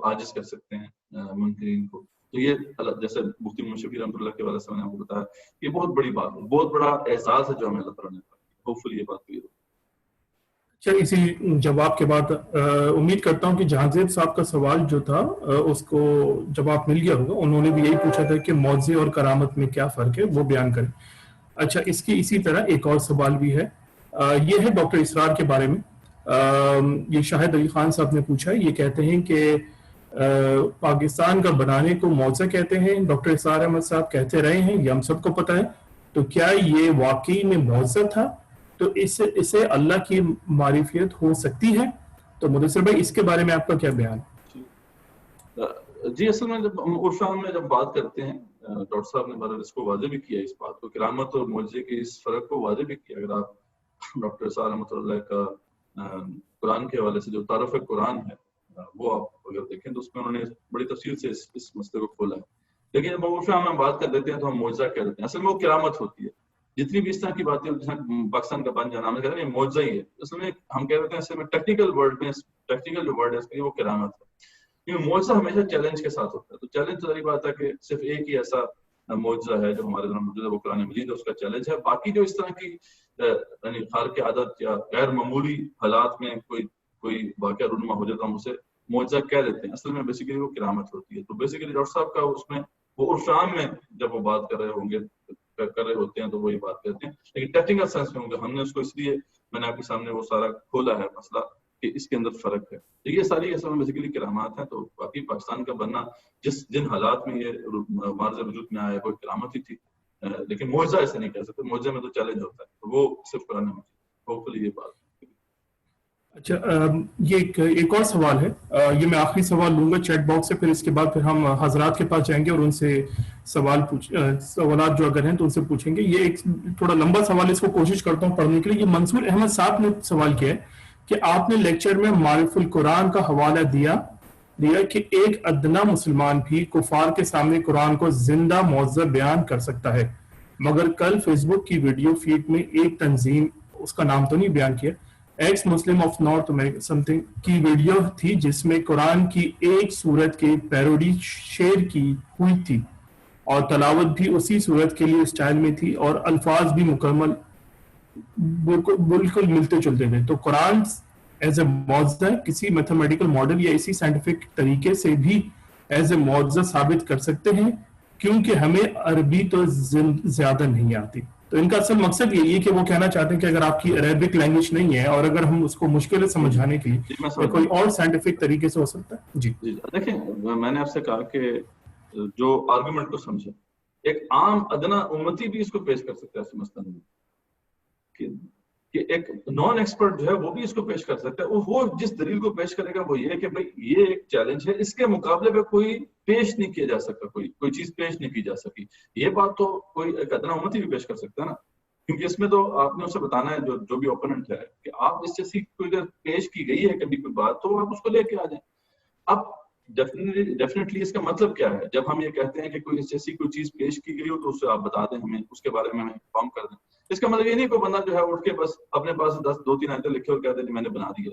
عاجز کر سکتے ہیں منکرین کو. تو یہ جیسے مفتی محمد شفیع رحمۃ اللہ کے والد سے میں نے آپ کو بتایا, یہ بہت بڑی بات ہے, بہت بڑا اعزاز ہے جو ہمیں اللہ تعالیٰ نے عطا کیا. ہوپفلی یہ بات کلیئر ہو. اچھا, اسی جواب کے بعد امید کرتا ہوں کہ جہانزیب صاحب کا سوال جو تھا اس کو جواب مل گیا ہوگا. انہوں نے بھی یہی پوچھا تھا کہ معجزے اور کرامت میں کیا فرق ہے, وہ بیان کریں. اچھا, اس کی اسی طرح ایک اور سوال بھی ہے, یہ ہے ڈاکٹر اسرار کے بارے میں. یہ شاہد علی خان صاحب نے پوچھا ہے, یہ کہتے ہیں کہ پاکستان کا بنانے کو معجزہ کہتے ہیں. ڈاکٹر اسرار احمد صاحب کہتے رہے ہیں, یہ ہم سب کو پتہ ہے, تو کیا یہ واقعی میں معجزہ تھا؟ تو اسے اللہ کی معرفت ہو سکتی ہے؟ تو مدثر بھائی اس کے بارے میں آپ کا کیا بیان؟ جی اصل میں جب ہم عرفان میں جب بات کرتے ہیں, ڈاکٹر صاحب نے بارے اس کو واضح بھی کیا, اس بات کو, کرامت اور معجزے کے اس فرق کو واضح بھی کیا. اگر آپ ڈاکٹر اسرار رحمۃ اللہ کا قرآن کے حوالے سے جو تعارف قرآن ہے وہ آپ اگر دیکھیں تو اس میں انہوں نے بڑی تفصیل سے اس مسئلے کو کھولا ہے. لیکن جب ہم بات کر دیتے ہیں تو ہم معجزہ کہہ دیتے ہیں, اصل میں وہ کرامت ہوتی ہے. جتنی بھی اس طرح کی باتیں جیسے پاکستان کا بن جانا, ہم کہتے ہیں معجزہ ہی ہے, اصل میں ہم کہہ دیتے ہیں اصل میں ٹیکنیکل ورڈ میں, ٹیکنیکل جو ورڈ ہے اس کے لیے وہ کرامت ہے. کیونکہ معجزہ ہمیشہ چیلنج کے ساتھ ہوتا ہے. تو چیلنج ظاہری بات ہے کہ صرف ایک ہی ایسا معجزہ ہے جو ہمارے دوران موجود ہے, وہ قرآن مجید ہے, اس کا چیلنج ہے. باقی جو اس طرح کی یعنی خارق عادت یا غیر معمولی حالات میں کوئی واقعہ رونما ہو جاتا, ہم اسے معجزہ کہہ دیتے ہیں. اصل میں بیسیکلی وہ کرامت ہوتی ہے. تو بیسیکلی ڈاکٹر صاحب کا اس میں وہ عرفان میں جب وہ بات کر رہے ہوتے ہیں تو وہی بات کرتے ہیں, لیکن ٹیکنیکل سینس میں ہوں گے. ہم نے اس کو اس لیے میں نے آپ کے سامنے وہ سارا کھولا ہے مسئلہ کہ اس کے اندر فرق ہے. یہ ساری اصل میں بیسیکلی کرامات ہیں. تو باقی پاکستان کا بننا جن حالات میں یہ مارز وجود میں آیا وہ کرامت ہی تھی, لیکن معجزہ ایسے نہیں کہہ سکتے. معجزے میں تو چیلنج ہوتا ہے, تو وہ صرف قرآن مجید. ہوپفلی یہ بات. اچھا, یہ ایک اور سوال ہے, یہ میں آخری سوال لوں گا چیٹ باکس سے, پھر اس کے بعد پھر ہم حضرات کے پاس جائیں گے اور ان سے سوالات جو اگر ہیں تو ان سے پوچھیں گے. یہ ایک تھوڑا لمبا سوال ہے, اس کو کوشش کرتا ہوں پڑھنے کے لیے. یہ منصور احمد صاحب نے سوال کیا ہے کہ آپ نے لیکچر میں معرف القرآن کا حوالہ دیا کہ ایک ادنا مسلمان بھی کفار کے سامنے قرآن کو زندہ معجزہ بیان کر سکتا ہے, مگر کل فیس بک کی ویڈیو فیڈ میں ایک تنظیم, اس کا نام تو نہیں بیان کیا, x Muslim of north America some thing کی ویڈیو تھی جس میں قرآن کی ایک سورت کی پیروڈی شعر کی ہوئی تھی اور تلاوت بھی اسی سورت کے لیے اسٹائل میں تھی اور الفاظ بھی مکمل بالکل ملتے جلتے تھے. تو قرآن ایز اے معجزہ کسی میتھمیٹیکل ماڈل یا اسی سائنٹیفک طریقے سے بھی ایز اے معجزہ ثابت کر سکتے ہیں کیونکہ ہمیں عربی تو زیادہ نہیں آتی. تو ان کا اصل مقصد یہی ہے کہ وہ کہنا چاہتے ہیں کہ اگر آپ کی عربک لینگویج نہیں ہے اور اگر ہم اس کو مشکل سمجھانے کے لیے کوئی اور سائنٹیفک طریقے سے ہو سکتا ہے. جی دیکھیں میں نے آپ سے کہا کہ جو آرگومنٹ کو سمجھے ایک عام ادنا امتی بھی اس کو پیش کر سکتا ہے ایسے مسئلہ نہیں کہ ایک نان ایکسپرٹ جو ہے وہ بھی اس کو پیش کر سکتا ہے. وہ جس دلیل کو پیش کرے گا وہ یہ کہ بھائی یہ ایک چیلنج ہے, اس کے مقابلے پہ کوئی پیش نہیں کیا جا سکتا, کوئی چیز پیش نہیں کی جا سکی. یہ بات تو کوئی ایک ادنا امتی بھی پیش کر سکتا ہے نا, کیونکہ اس میں تو آپ نے اسے بتانا ہے جو بھی اوپوننٹ ہے کہ آپ اس جیسی کوئی اگر پیش کی گئی ہے کبھی کوئی بات تو آپ اس کو لے کے آ جائیں. اب ڈیفینیٹلی اس کا مطلب کیا ہے جب ہم یہ کہتے ہیں کہ کوئی اس جیسی کوئی چیز پیش کی گئی ہو تو اسے آپ بتا دیں ہمیں, اس کے بارے میں ہمیں انفارم کر دیں. اس کا مطلب یہ نہیں کوئی بندہ جو ہے اٹھ کے بس اپنے پاس 2-3 آیتیں لکھے اور کہتے ہیں میں نے بنا دیا.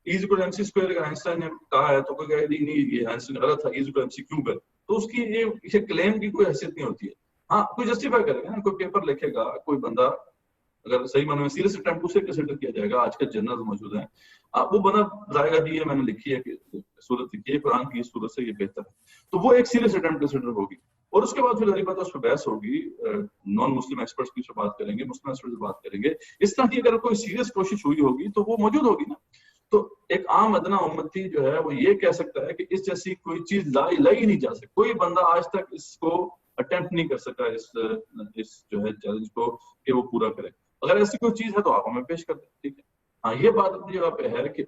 E=mc² اگر آئنسٹائن نے کہا ہے تو کوئی کہے نہیں یہ آئنسٹائن غلط تھا, E=mc³ ہے, تو اس کی یہ کلیم کی کوئی حیثیت نہیں ہوتی ہے. ہاں کوئی جسٹیفائی کرے گا نا, کوئی پیپر لکھے گا, کوئی بندہ اگر صحیح معنی میں سیریس اٹیمپٹ اسے کنسیڈر کیا جائے گا. آج کل جرنل موجود ہیں, آپ وہ بندہ بتائے گا جی یہ میں نے لکھی ہے کہ صورت لکھی ہے قرآن کی صورت سے یہ بہتر ہے, تو وہ ایک سیریس اٹیمپٹ کنسیڈر ہوگی. اور اس کے بعد پھر بات اس پہ بحث ہوگی, نان مسلم ایکسپرٹس کی بات کریں گے, مسلم ایکسپرٹس سے بات کریں گے. اس طرح کی اگر کوئی سیریس کوشش ہوئی ہوگی تو وہ موجود ہوگی نا. تو ایک عام ادنا امتی جو ہے وہ یہ کہہ سکتا ہے کہ اس جیسی کوئی چیز لائی نہیں جا سکتی. کوئی بندہ آج تک اس کو اٹیمپٹ نہیں کر سکا اس جو ہے چیلنج کو کہ وہ پورا کرے. اگر ایسی کوئی چیز ہے تو آپ ہمیں پیش کر دیں, ٹھیک ہے. ہاں یہ بات اپنی جگہ پہ ہے کہ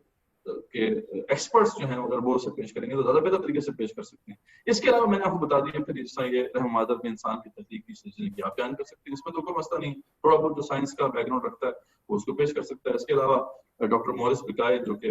ایکسپرٹس جو ہیں اگر وہ اسے پیش کریں گے تو زیادہ بہتر طریقے سے پیش کر سکتے ہیں. اس کے علاوہ میں نے آپ کو بتا دیا پھر اس طرح یہ رحم مادر میں انسان کی تحقیق کی سلسلے کی آپ بیان کر سکتے ہیں. اس میں تو کوئی مسئلہ نہیں, تھوڑا بہت جو سائنس کا بیک گراؤنڈ رکھتا ہے وہ اس کو پیش کر سکتا ہے. اس کے علاوہ ڈاکٹر مورس بکائے جو کہ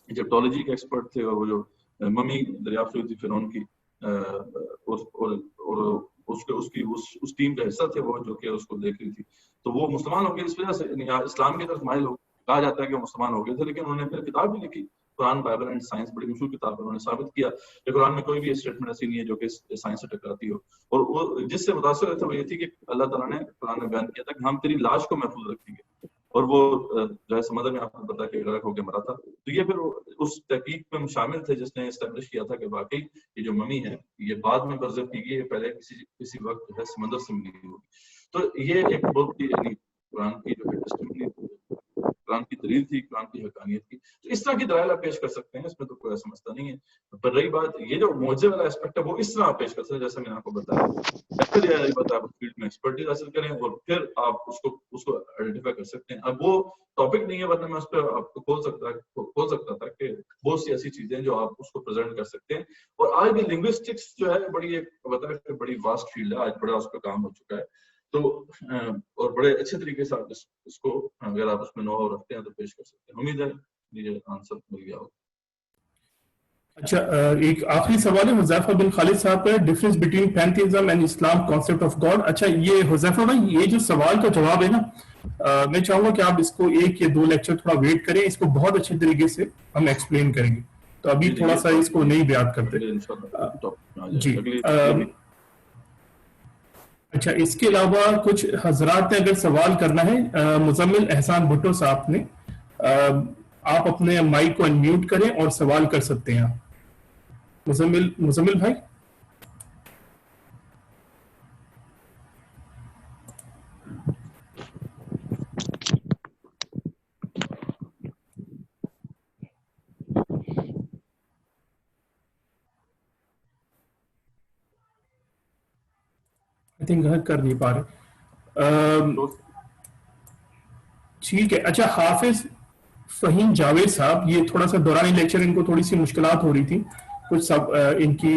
ایجپٹولوجی کے ایکسپرٹ تھے, اور وہ جو ممی دریافت ہوئی تھی فرعون کی, اور اس ٹیم کا حصہ تھے وہ جو کہ اس کو دیکھ رہی تھی, تو وہ مسلمان ہو گئے. اس وجہ سے اسلام کی طرف مائل ہو کہا جاتا ہے کہ وہ مسلمان ہو گئے تھے, لیکن انہوں نے پھر کتاب بھی لکھی, قرآن بائبل اینڈ سائنس, بڑی مشہور کتاب ہے. انہوں نے ثابت کیا کہ قرآن میں کوئی بھی اسٹیٹمنٹ ایسی نہیں ہے جو کہ سائنس سے ٹکراتی ہو. اور وہ جس سے متاثر ہوئے تھے وہ یہ تھی کہ اللہ تعالیٰ نے قرآن میں بیان کیا تھا کہ ہم تیری لاش کو محفوظ رکھیں گے, اور وہ جو ہے سمندر میں آپ کو پتا کہ غرق ہو کے مرا تھا. تو یہ پھر اس تحقیق میں شامل تھے جس نے اسٹیبلش کیا تھا کہ واقعی یہ جو ممی ہے یہ بعد میں پرزرو کی گئی ہے, پہلے کسی وقت جو ہے سمندر سے ملی ہوگی. تو یہ ایک بہت ہی قرآن کی جو ہے ٹیسٹیمنی, قرآن کی دلیل تھی, قرآن کی حقانیت کی. تو اس طرح کی دلائل آپ پیش کر سکتے ہیں, اس میں تو کوئی ایسا مسئلہ نہیں ہے. پر رہی بات یہ جو معجزے والا اسپیکٹ ہے وہ اس طرح آپ پیش کر سکتے ہیں جیسے میں نے آپ کو بتایا. پھر یہ بات آپ فیلڈ میں ایکسپرٹیز حاصل کریں اور پھر آپ اس کو آئیڈینٹیفائی کر سکتے ہیں. اب وہ ٹاپک نہیں ہے ورنہ میں اس پہ آپ کو کھول سکتا تھا کہ بہت سی ایسی چیزیں جو آپ اس کو پریزنٹ کر سکتے ہیں. اور آج بھی لنگوسٹکس جو ہے بڑی واسٹ فیلڈ ہے, آج بڑا اس پہ کام ہو چکا ہے. تو اور بڑے اچھے طریقے سے آپ اس کو اگر آپ اس میں نو ہاؤ رکھتے ہیں تو پیش کر سکتے ہیں. امید ہے یہ آنسر مل گیا ہوگا. اچھا, ایک آخری سوال ہے حذیفہ بن خالد صاحب کا, difference between pantheism and Islam concept of God. اچھا یہ حذیفہ بھائی یہ جو سوال کا جواب ہے نا, میں چاہوں گا کہ آپ اس کو 1 یا 2 لیکچر تھوڑا ویٹ کریں, اس کو بہت اچھے طریقے سے ہم ایکسپلین کریں گے. تو ابھی تھوڑا سا اس کو نہیں بیان کرتے. جی اچھا, اس کے علاوہ کچھ حضرات نے اگر سوال کرنا ہے, مزمل احسان بھٹو صاحب نے, آپ اپنے مائک کو انمیوٹ کریں اور سوال کر سکتے ہیں. مزمل بھائی. کر نہیں پا رہے. ٹھیک ہے. اچھا, حافظ فہیم جاوید صاحب, یہ تھوڑا سا دوران لیکچر ان کو تھوڑی سی مشکلات ہو رہی تھی, کچھ ان کی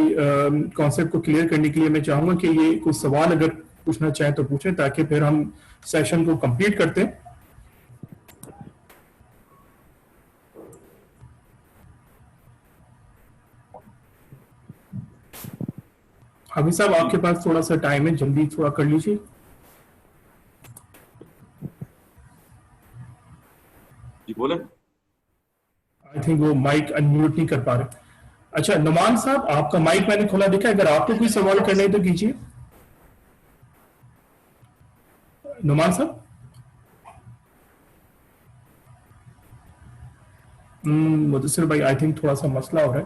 کانسیپٹ کو کلیئر کرنے کے لیے میں چاہوں گا کہ یہ کچھ سوال اگر پوچھنا چاہیں تو پوچھیں تاکہ پھر ہم سیشن کو کمپلیٹ کرتے ہیں. حافظ صاحب آپ کے پاس تھوڑا سا ٹائم ہے, جلدی تھوڑا کر لیجیے. جی بولیں. آئی تھنک وہ مائک انمیوٹ نہیں کر پا رہے. اچھا نعمان صاحب, آپ کا مائک میں نے کھولا دیکھا, اگر آپ کو کوئی سوال کرنا ہے تو کیجیے. نعمان صاحب. مدثر بھائی آئی تھنک تھوڑا سا مسئلہ ہو رہا ہے.